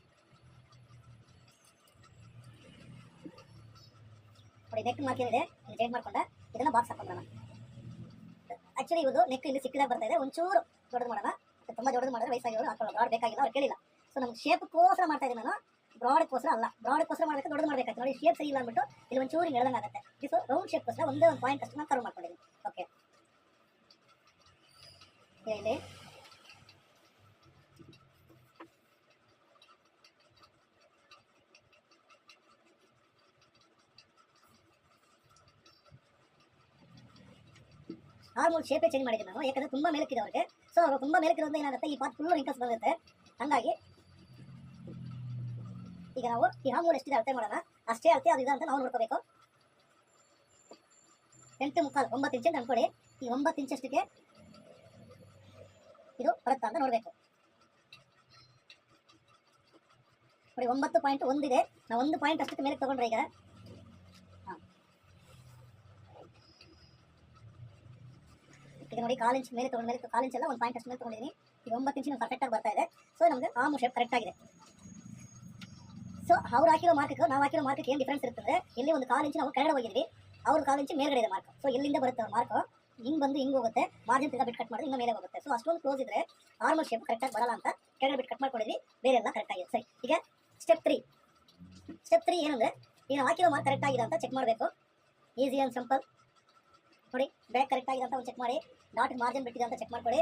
ನೋಡಿ ನೆಕ್ ಮಾರ್ಕ್ ಏನಿದೆ ಇಲ್ಲಿ ಟೈಟ್ ಮಾಡ್ಕೊಂಡ ಇದನ್ನು ಬಾಕ್ಸ್ ಹಾಕೊಂಡ್ರೆ ಆ್ಯಕ್ಚುಲಿ ಇದು ನೆಕ್ ಇಲ್ಲಿ ಸಿಕ್ಕಿದಾಗ ಬರ್ತಾ ಇದೆ. ಒಂಚೂರು ದೊಡ್ಡದು ಮಾಡೋಣ, ತುಂಬ ದೊಡ್ಡದು ಮಾಡಿದ್ರೆ ವಯಸ್ಸಾಗಿರೋರು ಹಾಕೊಳ್ಳೋ ಬ್ರಾಡ್ ಬೇಕಾಗಿಲ್ಲ, ಅವ್ರು ಕೇಳಿಲ್ಲ. ಸೊ ನಮ್ಗೆ ಶೇಪ್ಗೋಸ್ಕರ ಮಾಡ್ತಾ ಇದ್ದೀನಿ ನಾನು, ಬ್ರಾಡ್ಗೋಸ್ಕರ ಅಲ್ಲ. ಬ್ರಾಡ್ಗೋಸ್ಕರ ಮಾಡಬೇಕು, ದೊಡ್ಡದು ಮಾಡಬೇಕಾಯ್ತು. ನೋಡಿ ಶೇಪ್ ಸರಿ ಇಲ್ಲ ಅಂದ್ಬಿಟ್ಟು ಇಲ್ಲಿ ಒಂಚೂರು ಹಿಂಗೆ ಎಳ್ದಂಗೆ ಆಗುತ್ತೆ. ಸೊ ರೌಂಡ್ ಶೇಪ್ಗೋಸ್ಕರ ಒಂದೇ ಒಂದು ಪಾಯಿಂಟ್ ಅಷ್ಟು ನಾನು ಕರ್ವ್ ಮಾಡ್ಕೊಂಡಿದ್ದೀನಿ. ಓಕೆ, ಇಲ್ಲಿ ಆಲ್ಮೋಸ್ಟ್ ಶೇಪೇ ಚೇಂಜ್ ಮಾಡಿದ್ದೀನಿ ನಾನು, ಯಾಕಂದರೆ ತುಂಬ ಮೇಲಕ್ಕಿದೆ ಅವ್ರಿಗೆ. ಸೊ ಅವರು ತುಂಬ ಮೇಲಕ್ಕಿರೋದ್ರಿಂದ ಏನಾಗುತ್ತೆ, ಈ ಪಾರ್ಟ್ ಫುಲ್ಲು ರಿಂಕಲ್ಸ್ ಬರುತ್ತೆ. ಹಂಗಾಗಿ ಈಗ ನಾವು ಈ ಹಾಮೂರು ಎಷ್ಟಿದೆ ಅಳತೆ ಮಾಡೋಣ, ಅಷ್ಟೇ ಅಳತೆ ಅದು ಇದೆ ಅಂತ ನಾವು ನೋಡ್ಕೋಬೇಕು. 8.75 9 ಇಂಚ್ ಅಂತ ಅಂದ್ಕೊಳ್ಳಿ. ಈ 9 ಇಂಚಷ್ಟಕ್ಕೆ ಇದು ಬರುತ್ತಾ ಅಂತ ನೋಡಬೇಕು. ನೋಡಿ 9.1 ಇದೆ, ನಾವು 1 ಪಾಯಿಂಟ್ ಅಷ್ಟಕ್ಕೆ ಮೇಲೆ ತೊಗೊಂಡ್ರೆ ಈಗ ಈಗ ನೋಡಿ 1/4 ಇಂಚ್ ಮೇಲೆ ತೊಗೊಂಡ ಮೇಲೆ 1/4 ಇಂಚ್ ಎಲ್ಲ 1 ಪಾಯಿಂಟ್ ಅಷ್ಟು ಮೇಲೆ ತೊಗೊಂಡಿದ್ದೀನಿ. ಈಗ 9 ಇಂಚಿನ ಪರ್ಫೆಕ್ಟಾಗಿ ಬರ್ತಾ ಇದೆ. ಸೊ ನಮಗೆ ಆರ್ಮ್ ಶೇಪ್ ಕರೆಕ್ಟ್ ಆಗಿದೆ. ಸೊ ಅವ್ರು ಹಾಕಿರೋ ಮಾರ್ಕ್ಗೆ ನಾವು ಹಾಕಿರೋ ಮಾರ್ಕ್ಗೆ ಏನು ಡಿಫ್ರೆನ್ಸ್ ಇರ್ತದೆ, ಇಲ್ಲಿ ಒಂದು 1/4 ಇಂಚ್ ನಾವು ಕೆಳಗಡೆ ಹೋಗಿದ್ವಿ, ಅವ್ರು 1/4 ಇಂಚ್ ಮೇಲ್ಗಡೆ ಇದೆ ಮಾರ್ಕ್. ಸೊ ಎಲ್ಲಿಂದ ಬರುತ್ತೆ ಅವ್ರ ಮಾರ್ಕ್, ಹಿಂಗೆ ಬಂದು ಹಿಂಗೆ ಹೋಗುತ್ತೆ, ಮಾರ್ಜಿನ್ ತಿರ್ಗಾ ಬಿಟ್ಟು ಕಟ್ ಮಾಡಿದ್ರೆ ಇನ್ನೂ ಮೇಲೆ ಹೋಗುತ್ತೆ. ಸೊ ಅಷ್ಟೊಂದು ಕ್ಲೋಸ್ ಇದ್ರೆ ಆರ್ಮಲ್ ಶೇಪ್ ಕರೆಕ್ಟಾಗಿ ಬರಲ್ಲ ಅಂತ ಕೆಳಗಡೆ ಬಿಟ್ಟು ಕಟ್ ಮಾಡ್ಕೊಂಡಿದ್ವಿ, ಬೇರೆ ಎಲ್ಲ ಕರೆಕ್ಟಾಗಿದೆ. ಸರಿ, ಈಗ ಸ್ಟೆಪ್ 3 ಏನಂದರೆ, ಈಗ ನಾವು ಹಾಕಿರೋ ಮಾರ್ಕ್ ಕರೆಕ್ಟ್ ಆಗಿದೆ ಅಂತ ಚೆಕ್ ಮಾಡಬೇಕು. Easy and simple. ನೋಡಿ ಬ್ಯಾಕ್ ಕರೆಕ್ಟ್ ಆಗಿದೆ ಅಂತ ಒಂದು ಚೆಕ್ ಮಾಡಿ, ಡಾಟ್ ಮಾರ್ಜಿನ್ ಬಿಟ್ಟಿದೆ ಅಂತ ಚೆಕ್ ಮಾಡ್ಕೊಳ್ಳಿ.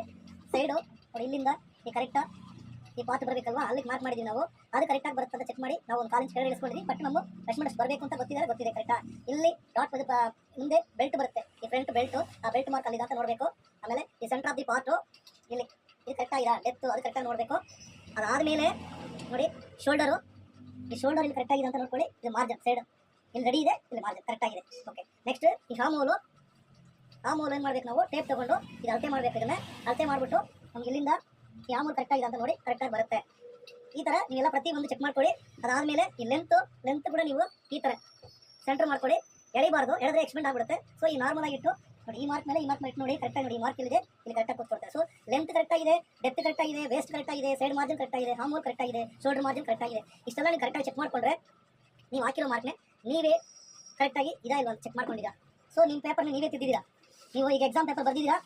ಸೈಡು ನೋಡಿ ಇಲ್ಲಿಂದ ಈ ಕರೆಕ್ಟಾ ಈ ಪಾತ್ ಬರಬೇಕಲ್ವಾ, ಅಲ್ಲಿಗೆ ಮಾರ್ಕ್ ಮಾಡಿದ್ದೀವಿ ನಾವು, ಅದು ಕರೆಕ್ಟಾಗಿ ಬರುತ್ತೆ ಅಂತ ಚೆಕ್ ಮಾಡಿ ನಾವು ಒಂದು 1/4 ಇಂಚ್ ಕೆಳಗಡೆ ಇಳಿಸ್ಕೊಂಡಿದ್ವಿ. ಬಟ್ ನಮ್ಮ ಮೆಷರ್ಮೆಂಟ್ಸ್ ಬರಬೇಕು ಅಂತ ಗೊತ್ತಿದೆ ಕರೆಕ್ಟಾ. ಇಲ್ಲಿ ಡಾಟ್ ಮುಂದೆ ಬೆಲ್ಟ್ ಬರುತ್ತೆ, ಈ ಫ್ರಂಟ್ ಬೆಲ್ಟು, ಆ ಬೆಲ್ಟ್ ಮಾರ್ಕ್ ಅಲ್ಲಿದೆ ಅಂತ ನೋಡಬೇಕು. ಆಮೇಲೆ ಈ ಸೆಂಟರ್ ಆಫ್ ದಿ ಪಾರ್ಟು ಇಲ್ಲಿ ಇದು ಕರೆಕ್ಟಾಗಿಲ್ಲ, ಡೆಪ್ತು ಅದು ಕರೆಕ್ಟಾಗಿ ನೋಡಬೇಕು. ಅದಾದಮೇಲೆ ನೋಡಿ ಶೋಲ್ಡರು, ಈ ಶೋಲ್ಡರ್ ಇಲ್ಲಿ ಕರೆಕ್ಟಾಗಿದೆ ಅಂತ ನೋಡ್ಕೊಳ್ಳಿ. ಇದು ಮಾರ್ಜಿನ್ ಸೈಡ್ ಇಲ್ಲಿ ರೆಡಿ ಇದೆ, ಇಲ್ಲಿ ಮಾರ್ಜಿನ್ ಕರೆಕ್ಟಾಗಿದೆ. ಓಕೆ, ನೆಕ್ಸ್ಟ್ ಈ ಹಾಮೂಲು ಏನು ಮಾಡ್ಬೇಕು, ನಾವು ಟೇಪ್ ತೊಗೊಂಡು ಇದು ಅಳತೆ ಮಾಡಬೇಕು. ಇದನ್ನು ಅಳತೆ ಮಾಡಿಬಿಟ್ಟು ನಮ್ಗೆ ಇಲ್ಲಿಂದ ಈ ಹಾಮೂಲು ಕರೆಕ್ಟಾಗಿದೆ ಅಂತ ನೋಡಿ ಕರೆಕ್ಟಾಗಿ ಬರುತ್ತೆ. ಈ ಥರ ನೀವೆಲ್ಲ ಪ್ರತಿಯೊಂದು ಚೆಕ್ ಮಾಡ್ಕೊಳ್ಳಿ. ಅದಾದಮೇಲೆ ಈ ಲೆಂತ್ ಕೂಡ ನೀವು ಈ ಥರ ಸೆಂಟರ್ ಮಾಡ್ಕೊಳ್ಳಿ, ಎಳಿಬಾರ್ದು, ಎಳೆದ್ರೆ ಎಕ್ಸ್ಪೆಂಡ್ ಆಗಿಬಿಡುತ್ತೆ. ಸೊ ಈ ನಾರ್ಮಲ್ ಆಗಿಟ್ಟು ನೋಡಿ, ಈ ಮಾರ್ಕ್ ಮೇಲೆ ಈ ಮಾರ್ಕ್ ನೋಡಿ ಕರೆಕ್ಟಾಗಿ ನೋಡಿ, ಈ ಮಾರ್ಕ್ ಇಲ್ಲಿದೆ, ಇಲ್ಲಿ ಕರೆಕ್ಟಾಗಿ ಕೂತ್ಕೊಳ್ತಾರೆ. ಸೊ ಲೆಂತ್ ಕರೆಕ್ಟಾಗಿದೆ, ಡೆಪ್ತ್ ಕರೆಕ್ಟಾಗಿದೆ, ವೇಸ್ಟ್ ಕರೆಕ್ಟಾಗಿದೆ, ಸೈಡ್ ಮಾರ್ಜಿನ್ ಕರೆಕ್ಟಾಗಿದೆ, ಹಾಮೂಲ್ ಕರೆಕ್ಟಾಗಿದೆ, ಶೋಲ್ಡರ್ ಮಾರ್ಜಿನ್ ಕರೆಕ್ಟಾಗಿದೆ. ಇಷ್ಟೆಲ್ಲ ನೀವು ಕರೆಕ್ಟಾಗಿ ಚೆಕ್ ಮಾಡಿಕೊಂಡ್ರೆ ನೀವು ಹಾಕಿರೋ ಮಾರ್ಕ್ನೆ ನೀವೇ ಕರೆಕ್ಟಾಗಿ ಇದಾ ಇಲ್ವಾ ಚೆಕ್ ಮಾಡ್ಕೊಂಡಿದ್ದೀರಾ. ಸೊ ನಿಮ್ಮ ಪೇಪರ್ನ ನೀವೇ ತಿದ್ದಿದ್ದೀರಾ, ನೀವು ಈಗ ಎಕ್ಸಾಮ್ ಪೇಪರ್ ಬರ್ದಿದ್ದೀರಾ.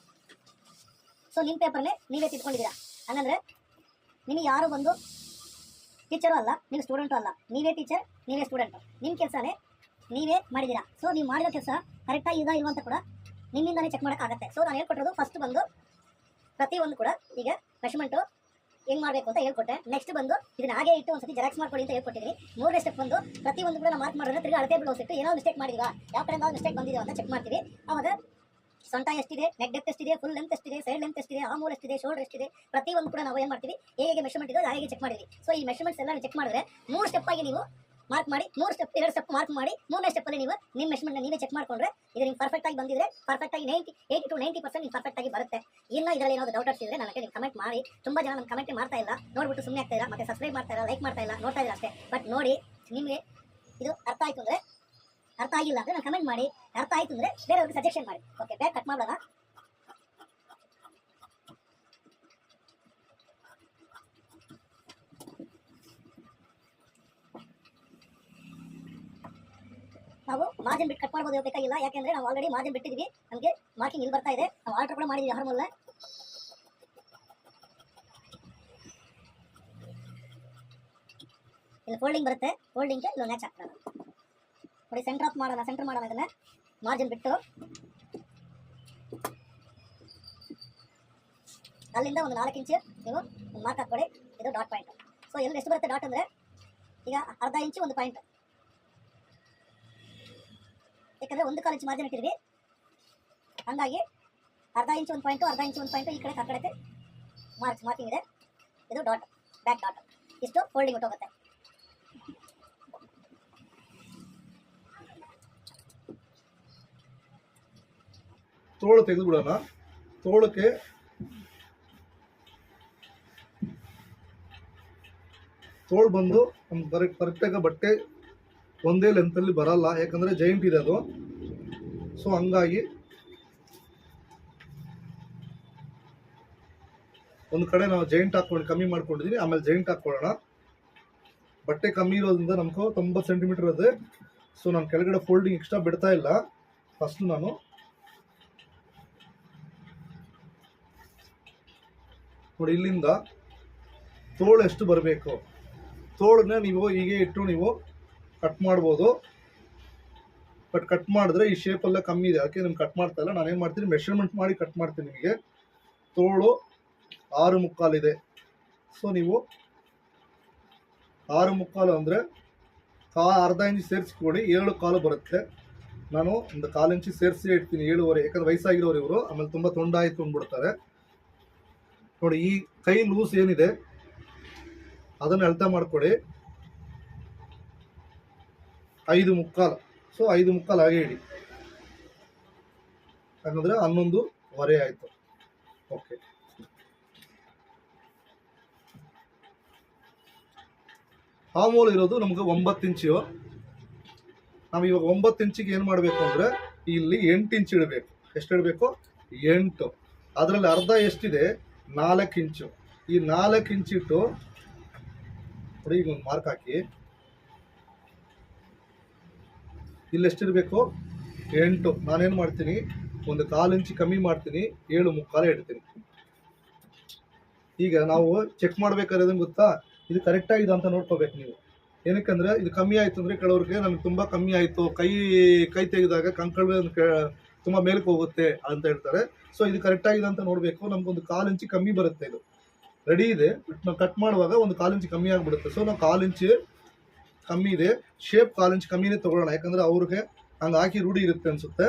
ಸೊ ನಿಮ್ಮ ಪೇಪರ್ನೇ ನೀವೇ ತಿದ್ಕೊಂಡಿದ್ದೀರಾ. ಹಂಗಂದರೆ ನಿಮಗೆ ಯಾರು ಬಂದು ಟೀಚರು ಅಲ್ಲ, ನೀವು ಸ್ಟೂಡೆಂಟು ಅಲ್ಲ, ನೀವೇ ಟೀಚರ್ ನೀವೇ ಸ್ಟೂಡೆಂಟು, ನಿಮ್ಮ ಕೆಲಸನೇ ನೀವೇ ಮಾಡಿದ್ದೀರಾ. ಸೊ ನೀವು ಮಾಡಿರೋ ಕೆಲಸ ಕರೆಕ್ಟಾಗಿ ಇದಾ ಇಲ್ವಾ ಅಂತ ಕೂಡ ನಿಮ್ಮಿಂದಲೇ ಚೆಕ್ ಮಾಡೋಕ್ಕಾಗತ್ತೆ. ಸೊ ನಾನು ಹೇಳ್ಕೊಟ್ಟಿರೋದು ಫಸ್ಟ್ ಬಂದು ಪ್ರತಿಯೊಂದು ಕೂಡ ಈಗ ಮೆಷರ್ಮೆಂಟು ಹೆಂಗೆ ಮಾಡಬೇಕು ಅಂತ ಹೇಳ್ಕೊಟ್ಟೆ. ನೆಕ್ಸ್ಟ್ ಬಂದು ಇದನ್ನ ಹಾಗೆ ಇಟ್ಟು ಒಂದ್ಸತಿ ಜೆರಾಕ್ಸ್ ಮಾಡ್ಕೊಳ್ಳಿ ಅಂತ ಹೇಳ್ಕೊಟ್ಟಿದ್ದೀನಿ. 3ನೇ ಸ್ಟೆಪ್ ಬಂದು ಪ್ರತಿಯೊಂದು ಕೂಡ ನಾವು ಮಾರ್ಕ್ ಮಾಡಿದ್ರೆ ತಿರ್ಗಿ ಅಳತೆ ಬ್ಲೌಸ್ ಇಟ್ಟು ಏನೋ ಮಿಸ್ಟೇಕ್ ಮಾಡಿದೀವಾ, ಯಾವ ಕಡೆಯಿಂದ ಮಿಸ್ಟೇಕ್ ಬಂದಿದೆ ಅಂತ ಚೆಕ್ ಮಾಡ್ತೀವಿ. ಆವಾಗ ಸೊಂಟ ಎಷ್ಟಿದೆ, ನೆಕ್ ಡೆಪ್ತ್ ಎಷ್ಟಿದೆ, ಫುಲ್ ಲೆಂತ್ ಎಷ್ಟಿದೆ, ಸೈಡ್ ಲೆಂತ್ ಎಷ್ಟಿದೆ, ಆಮೂಲ್ ಎಷ್ಟಿದೆ, ಶೋಲ್ಡರ್ ಎಷ್ಟಿದೆ, ಪ್ರತಿಯೊಂದು ಕೂಡ ನಾವು ಏನು ಮಾಡ್ತೀವಿ, ಹೇಗೆ ಮೆಷರ್ಮೆಂಟ್ ಇದೆ ಹಾಗೆ ಚೆಕ್ ಮಾಡಿದ್ವಿ. ಸೊ ಈ ಮೆಷರ್ಮೆಂಟ್ಸ್ ಎಲ್ಲ ಚೆಕ್ ಮಾಡಿದ್ರೆ 3 ಸ್ಟೆಪ್ ಆಗಿ ನೀವು ಮಾರ್ಕ್ ಮಾಡಿ, 2 ಸ್ಟೆಪ್ ಮಾರ್ಕ್ ಮಾಡಿ 3ನೇ ಸ್ಟೆಪ್ಪಲ್ಲಿ ನೀವು ನಿಮ್ಮ ಮೆಷರ್ಮೆಂಟ್ನ ನೀವೇ ಚೆಕ್ ಮಾಡಿಕೊಂಡ್ರೆ ಇದು ನಿಮ್ಗೆ ಪರ್ಫೆಕ್ಟಾಗಿ ಬಂದಿದ್ರೆ ಪರ್ಫೆಕ್ಟಾಗಿ 80 to 90% ನೀವು ಪರ್ಫೆಕ್ಟಾಗಿ ಬರುತ್ತೆ. ಇನ್ನು ಇದರಲ್ಲಿ ಏನಾದರೂ ಡೌಟರ್ಸ್ ಇದ್ದರೆ ನನಗೆ ನೀವು ಕಮೆಂಟ್ ಮಾಡಿ. ತುಂಬ ಜನ ನನ್ನ ಕಮೆಂಟ್ ಮಾಡ್ತಾ ಇಲ್ಲ, ನೋಡ್ಬಿಟ್ಟು ಸುಮ್ಮನೆ ಆಗ್ತಾ ಇಲ್ಲ, ಮತ್ತೆ ಸಬ್ಸ್ಕ್ರೈಬ್ ಮಾಡ್ತಾ ಇಲ್ಲ, ಲೈಕ್ ಮಾಡ್ತಾ ಇಲ್ಲ, ನೋಡ್ತಾ ಇಲ್ಲ ಅಷ್ಟೇ. ಬಟ್ ನೋಡಿ, ನಿಮಗೆ ಇದು ಅರ್ಥ ಆಯಿತು ಅಂದರೆ, ಅರ್ಥ ಆಗಿಲ್ಲ ಅಂದರೆ ನಾನು ಕಮೆಂಟ್ ಮಾಡಿ, ಅರ್ಥ ಆಯಿತು ಅಂದರೆ ಬೇರೆಯವ್ರಿಗೆ ಸಜೆಷನ್ ಮಾಡಿ. ಓಕೆ, ಬ್ಯಾಕ್ ಕಟ್ ಮಾಡೋಣ. ನಾವು ಮಾರ್ಜಿನ್ ಬಿಟ್ಟು ಕಟ್ ಮಾಡ್ಬೋದು ಬೇಕಾಗಿಲ್ಲ, ಯಾಕೆಂದರೆ ನಾವು ಆಲ್ರೆಡಿ ಮಾರ್ಜಿನ್ ಬಿಟ್ಟಿದ್ದೀವಿ, ನಮಗೆ ಮಾರ್ಕಿಂಗ್ ಇಲ್ಲಿ ಬರ್ತಾ ಇದೆ, ನಾವು ಆಲ್ಟರ್ ಕೂಡ ಮಾಡಿದ್ದೀವಿ ಹಾರ್ಮೋಲ್. ಇಲ್ಲಿ ಫೋಲ್ಡಿಂಗ್ ಬರುತ್ತೆ, ಫೋಲ್ಡಿಂಗ್ಗೆ ಇಲ್ಲಿ ಮ್ಯಾಚ್ ಆಗ್ತದೆ ನೋಡಿ. ಸೆಂಟರ್ ಮಾಡೋಣ ಇದನ್ನು ಮಾರ್ಜಿನ್ ಬಿಟ್ಟು ಅಲ್ಲಿಂದ ಒಂದು 4 ಇಂಚು ನೀವು ಮಾರ್ಕ್ ಹಾಕ್ಕೊಳ್ಳಿ. ಇದು ಡಾಟ್ ಪಾಯಿಂಟ್. ಸೊ ಎಲ್ಲಿ ಎಷ್ಟು ಬರುತ್ತೆ ಡಾಟ್ ಅಂದರೆ ಈಗ ಅರ್ಧ ಇಂಚು ಒಂದು ಪಾಯಿಂಟ್, ಯಾಕಂದರೆ 1 ಕಾಲು ಇಂಚು ಮಾರ್ಜಿನ್ ಇಟ್ಟಿದ್ವಿ, ಹಂಗಾಗಿ ಅರ್ಧ ಇಂಚು ಒಂದು ಪಾಯಿಂಟು, ಅರ್ಧ ಇಂಚು ಒಂದು ಪಾಯಿಂಟು ಈ ಕಡೆ ಆ ಕಡೆಗೆ ಮಾರ್ಕಿಂಗ್ ಇದೆ. ಇದು ಡಾಟ್, ಬ್ಯಾಕ್ ಡಾಟ್. ಇಷ್ಟು ಫೋಲ್ಡಿಂಗ್ ಹೊಟ್ಟೋಗುತ್ತೆ. ತೋಳು ತೆಗೆದು ಬಿಡೋಣ. ತೋಳಕ್ಕೆ ತೋಳು ಬಂದು ಕರೆಕ್ಟಾಗಿ ಬಟ್ಟೆ ಒಂದೇ ಲೆಂತಲ್ಲಿ ಬರಲ್ಲ, ಯಾಕಂದರೆ ಜೈಂಟ್ ಇದೆ ಅದು. ಸೊ ಹಂಗಾಗಿ ಒಂದು ಕಡೆ ನಾವು ಜೈಂಟ್ ಹಾಕ್ಕೊಂಡು ಕಮ್ಮಿ ಮಾಡ್ಕೊಂಡಿದ್ದೀವಿ, ಆಮೇಲೆ ಜೈಂಟ್ ಹಾಕ್ಕೊಳ್ಳೋಣ. ಬಟ್ಟೆ ಕಮ್ಮಿ ಇರೋದ್ರಿಂದ ನಮ್ಗೆ 90 ಸೆಂಟಿಮೀಟರ್ ಇದೆ. ಸೊ ನಾನು ಕೆಳಗಡೆ ಫೋಲ್ಡಿಂಗ್ ಎಕ್ಸ್ಟ್ರಾ ಬಿಡ್ತಾ ಇಲ್ಲ. ಫಸ್ಟ್ ನಾನು ನೋಡಿ ಇಲ್ಲಿಂದ ತೋಳು ಎಷ್ಟು ಬರಬೇಕು, ತೋಳನ್ನ ನೀವು ಹೀಗೆ ಇಟ್ಟು ನೀವು ಕಟ್ ಮಾಡ್ಬೋದು. ಬಟ್ ಕಟ್ ಮಾಡಿದ್ರೆ ಈ ಶೇಪೆಲ್ಲ ಕಮ್ಮಿ ಇದೆ, ಅದಕ್ಕೆ ನಿಮ್ಗೆ ಕಟ್ ಮಾಡ್ತಾ ಇಲ್ಲ. ನಾನೇನು ಮಾಡ್ತೀನಿ, ಮೆಷರ್ಮೆಂಟ್ ಮಾಡಿ ಕಟ್ ಮಾಡ್ತೀನಿ. ನಿಮಗೆ ತೋಳು 6.75 ಇದೆ. ಸೊ ನೀವು 6.75 ಅಂದರೆ ಅರ್ಧ ಇಂಚು ಸೇರಿಸ್ಕೊಡಿ, 7 ಕಾಲು ಬರುತ್ತೆ. ನಾನು ಒಂದು 1/4 ಇಂಚು ಸೇರಿಸಿ ಇಡ್ತೀನಿ, 7.5. ಯಾಕಂದ್ರೆ ವಯಸ್ಸಾಗಿರೋರು ಇವರು, ಆಮೇಲೆ ತುಂಬ ತೊಂಡಾಯಿತು ಅಂದ್ಬಿಡ್ತಾರೆ. ನೋಡಿ ಈ ಕೈ ಲೂಸ್ ಏನಿದೆ ಅದನ್ನು ಅಳತೆ ಮಾಡ್ಕೊಳ್ಳಿ. 5.75. ಸೊ 5.75 ಹಾಗೆ ಇಡಿ, ಯಾಕಂದರೆ 11.25 ಆಯಿತು. ಓಕೆ, ಆಮೂಲ್ ಇರೋದು ನಮ್ಗೆ 9 ಇಂಚು. ನಾವು ಇವಾಗ 9 ಇಂಚಿಗೆ ಏನು ಮಾಡಬೇಕು ಅಂದರೆ ಇಲ್ಲಿ 8 ಇಂಚು ಇಡಬೇಕು. ಎಷ್ಟು ಇಡಬೇಕು? 8. ಅದರಲ್ಲಿ ಅರ್ಧ ಎಷ್ಟಿದೆ? 4 ಇಂಚು. ಈ 4 ಇಂಚಿಟ್ಟು ನೋಡಿ, ಈಗ ಒಂದು ಮಾರ್ಕ್ ಹಾಕಿ. ಇಲ್ಲಿ ಎಷ್ಟಿರಬೇಕು? 8. ನಾನೇನು ಮಾಡ್ತೀನಿ, ಒಂದು 1/4 ಇಂಚು ಕಮ್ಮಿ ಮಾಡ್ತೀನಿ, 7.75 ಇಡ್ತೀನಿ. ಈಗ ನಾವು ಚೆಕ್ ಮಾಡ್ಬೇಕಾದ್ರೆ ಗೊತ್ತಾ, ಇದು ಕರೆಕ್ಟಾಗಿದೆ ಅಂತ ನೋಡ್ಕೋಬೇಕು ನೀವು. ಏನಕ್ಕಂದ್ರೆ ಇದು ಕಮ್ಮಿ ಆಯಿತು ಅಂದರೆ ಕೆಲವ್ರಿಗೆ ನನಗೆ ತುಂಬ ಕಮ್ಮಿ ಆಯಿತು, ಕೈ ತೆಗೆದಾಗ ಕಂಕಳ ತುಂಬ ಮೇಲಕ್ಕೆ ಹೋಗುತ್ತೆ ಅಂತ ಹೇಳ್ತಾರೆ. ಸೊ ಇದು ಕರೆಕ್ಟಾಗಿದೆ ಅಂತ ನೋಡಬೇಕು. ನಮಗೊಂದು 1/4 ಇಂಚು ಕಮ್ಮಿ ಬರುತ್ತೆ. ಇದು ರೆಡಿ ಇದೆ, ಬಟ್ ನಾವು ಕಟ್ ಮಾಡುವಾಗ ಒಂದು 1/4 ಇಂಚು ಕಮ್ಮಿ ಆಗಿಬಿಡುತ್ತೆ. ಸೊ ನಾವು 1/4 ಇಂಚು ಕಮ್ಮಿ ಇದೆ, ಶೇಪ್ 1/4 ಇಂಚು ಕಮ್ಮಿನೇ ತೊಗೊಳ್ಳೋಣ. ಯಾಕಂದರೆ ಅವ್ರಿಗೆ ಹಂಗೆ ಹಾಕಿ ರೂಢಿ ಇರುತ್ತೆ ಅನಿಸುತ್ತೆ.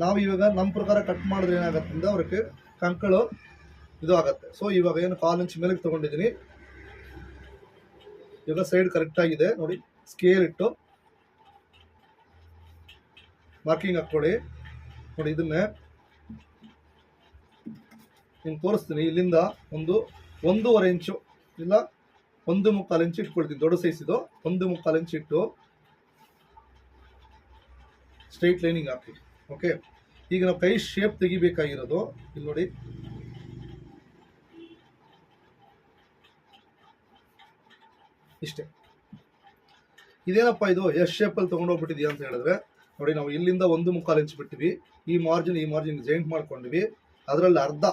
ನಾವು ಇವಾಗ ನಮ್ಮ ಪ್ರಕಾರ ಕಟ್ ಮಾಡಿದ್ರೆ ಏನಾಗುತ್ತೆ ಅಂದರೆ ಅವ್ರಿಗೆ ಕಂಕಳು ಇದು ಆಗುತ್ತೆ. ಸೊ ಇವಾಗ ಏನು 1/4 ಇಂಚು ಮೇಲಕ್ಕೆ ತೊಗೊಂಡಿದ್ದೀನಿ. ಇವಾಗ ಸೈಡ್ ಕರೆಕ್ಟಾಗಿದೆ ನೋಡಿ. ಸ್ಕೇಲ್ ಇಟ್ಟು ಮಾರ್ಕಿಂಗ್ ಹಾಕ್ಕೊಳ್ಳಿ. ನೋಡಿ ಇದನ್ನೇ ನಿಮ್ಗೆ ತೋರಿಸ್ತೀನಿ. ಇಲ್ಲಿಂದ 1.5 ಇಂಚು ಇಲ್ಲ 1.25 ಇಂಚು ಇಟ್ಕೊಳ್ತೀನಿ. ದೊಡ್ಡ ಸೈಜ್ ಇದು. 1.25 ಇಂಚು ಇಟ್ಟು ಸ್ಟ್ರೈಟ್ ಲೈನಿಂಗ್ ಹಾಕಿ. ಓಕೆ, ಈಗ ನಾವು ಕೈ ಶೇಪ್ ತೆಗಿಬೇಕಾಗಿರೋದು ಇಲ್ಲಿ ನೋಡಿ. ಇಷ್ಟೇ. ಇದೇನಪ್ಪ ಇದು ಎಸ್ ಶೇಪಲ್ಲಿ ತೊಗೊಂಡೋಗ್ಬಿಟ್ಟಿದ್ಯಾ ಅಂತ ಹೇಳಿದ್ರೆ ನೋಡಿ, ನಾವು ಇಲ್ಲಿಂದ 1.25 ಇಂಚು ಬಿಟ್ಟಿವಿ. ಈ ಮಾರ್ಜಿನ್ ಜಾಯಿಂಟ್ ಮಾಡ್ಕೊಂಡಿವಿ. ಅದರಲ್ಲಿ ಅರ್ಧ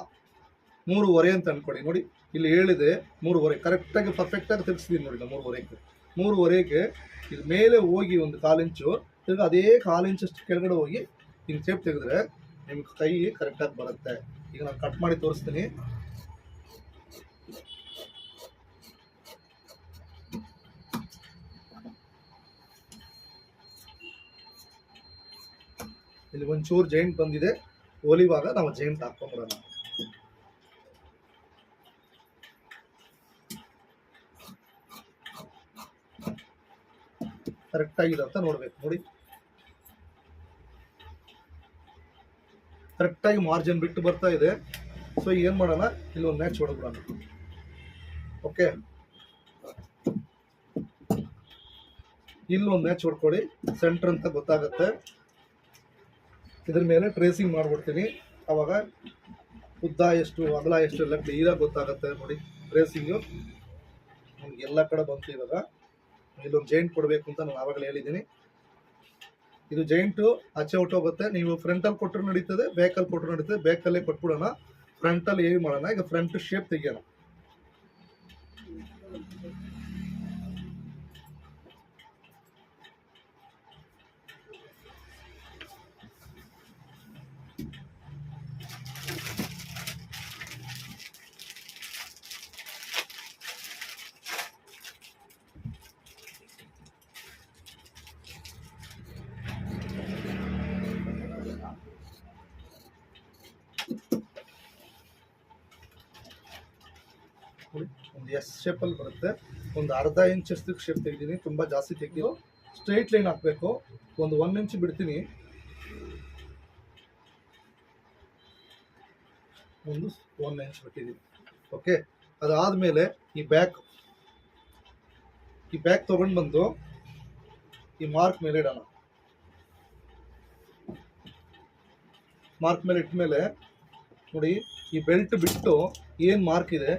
3.25 ಅಂತ ಅನ್ಕೊಳ್ಳಿ. ನೋಡಿ ಇಲ್ಲಿ ಹೇಳಿದೆ 3.25. ಕರೆಕ್ಟಾಗಿ ಪರ್ಫೆಕ್ಟಾಗಿ ತೆಗೆಸಿದ್ದೀನಿ ನೋಡಿ. 3.25ಗೆ ಇದು ಮೇಲೆ ಹೋಗಿ ಒಂದು 1/4 ಇಂಚು, ತಿರ್ಗಿ ಅದೇ 1/4 ಇಂಚಷ್ಟು ಕೆಳಗಡೆ ಹೋಗಿ ಹಿಂಗೆ ಶೇಪ್ ತೆಗೆದ್ರೆ ನಿಮ್ಗೆ ಕೈ ಕರೆಕ್ಟಾಗಿ ಬರುತ್ತೆ. ಈಗ ನಾನು ಕಟ್ ಮಾಡಿ ತೋರಿಸ್ತೀನಿ. ಇಲ್ಲಿ ಒಂಚೂರು ಜೈಂಟ್ ಬಂದಿದೆ, ಹೊಲಿವಾಗ ನಾವು ಜೈಂಟ್ ಹಾಕೊಂಡ್ಬಿಡೋಣ. ಕರೆಕ್ಟಾಗಿದೆ ಅಂತ ನೋಡ್ಬೇಕು. ನೋಡಿ ಕರೆಕ್ಟಾಗಿ ಮಾರ್ಜಿನ್ ಬಿಟ್ಟು ಬರ್ತಾ ಇದೆ. ಸೊ ಏನು ಮಾಡೋಣ, ಇಲ್ಲಿ ಒಂದು ಮ್ಯಾಚ್ ಹೊಡೆದ್ಬಿಡೋಣ. ಓಕೆ, ಇಲ್ಲಿ ಒಂದು ಮ್ಯಾಚ್ ಹೊಡ್ಕೊಳ್ಳಿ. ಸೆಂಟರ್ ಅಂತ ಗೊತ್ತಾಗುತ್ತೆ. ಇದ್ರ ಮೇಲೆ ಟ್ರೇಸಿಂಗ್ ಮಾಡ್ಬಿಡ್ತೀನಿ. ಅವಾಗ ಉದ್ದ ಎಷ್ಟು ಅಗಲ ಎಷ್ಟು ಎಲ್ಲ ಕ್ಲಿಯರಾಗಿ ಗೊತ್ತಾಗುತ್ತೆ. ನೋಡಿ ಟ್ರೇಸಿಂಗು ನಮ್ಗೆ ಎಲ್ಲ ಕಡೆ ಬಂತು. ಇವಾಗ ಇಲ್ಲೊಂದು ಜೈಂಟ್ ಕೊಡಬೇಕು ಅಂತ ನಾನು ಆವಾಗಲೇ ಹೇಳಿದ್ದೀನಿ. ಇದು ಜೈಂಟು ಆಚೆ ಹೊಟ್ಟೋಗುತ್ತೆ. ನೀವು ಫ್ರಂಟಲ್ಲಿ ಕೊಟ್ಟರು ನಡೀತದೆ, ಬ್ಯಾಕಲ್ಲಿ ಕೊಟ್ಟರು ನಡೀತದೆ. ಬ್ಯಾಕಲ್ಲೇ ಕೊಟ್ಬಿಡೋಣ. ಫ್ರಂಟಲ್ಲಿ ಏನು ಮಾಡೋಣ, ಈಗ ಫ್ರಂಟ್ ಶೇಪ್ ತೆಗಿಯೋಣ. ಎಸ್ ಶೇಪಲ್ಲಿ ಬರುತ್ತೆ. ಒಂದು ಅರ್ಧ ಇಂಚಷ್ಟು ಶೇಪ್ ತೆಗೆದೀನಿ, ತುಂಬ ಜಾಸ್ತಿ ತೆಗೆದು ಸ್ಟ್ರೈಟ್ ಲೈನ್ ಹಾಕಬೇಕು. ಒಂದು 1 ಇಂಚ್ ಬಿಡ್ತೀನಿ, ಒಂದು 1 ಇಂಚ್ ಬಿಟ್ಟಿದ್ದೀನಿ. ಓಕೆ, ಅದಾದಮೇಲೆ ಈ ಬ್ಯಾಕ್ ತೊಗೊಂಡು ಬಂದು ಈ ಮಾರ್ಕ್ ಮೇಲೆ ಇಡೋಣ. ಮಾರ್ಕ್ ಮೇಲೆ ಇಟ್ಟ ಮೇಲೆ ನೋಡಿ, ಈ ಬೆಲ್ಟ್ ಬಿಟ್ಟು ಏನು ಮಾರ್ಕ್ ಇದೆ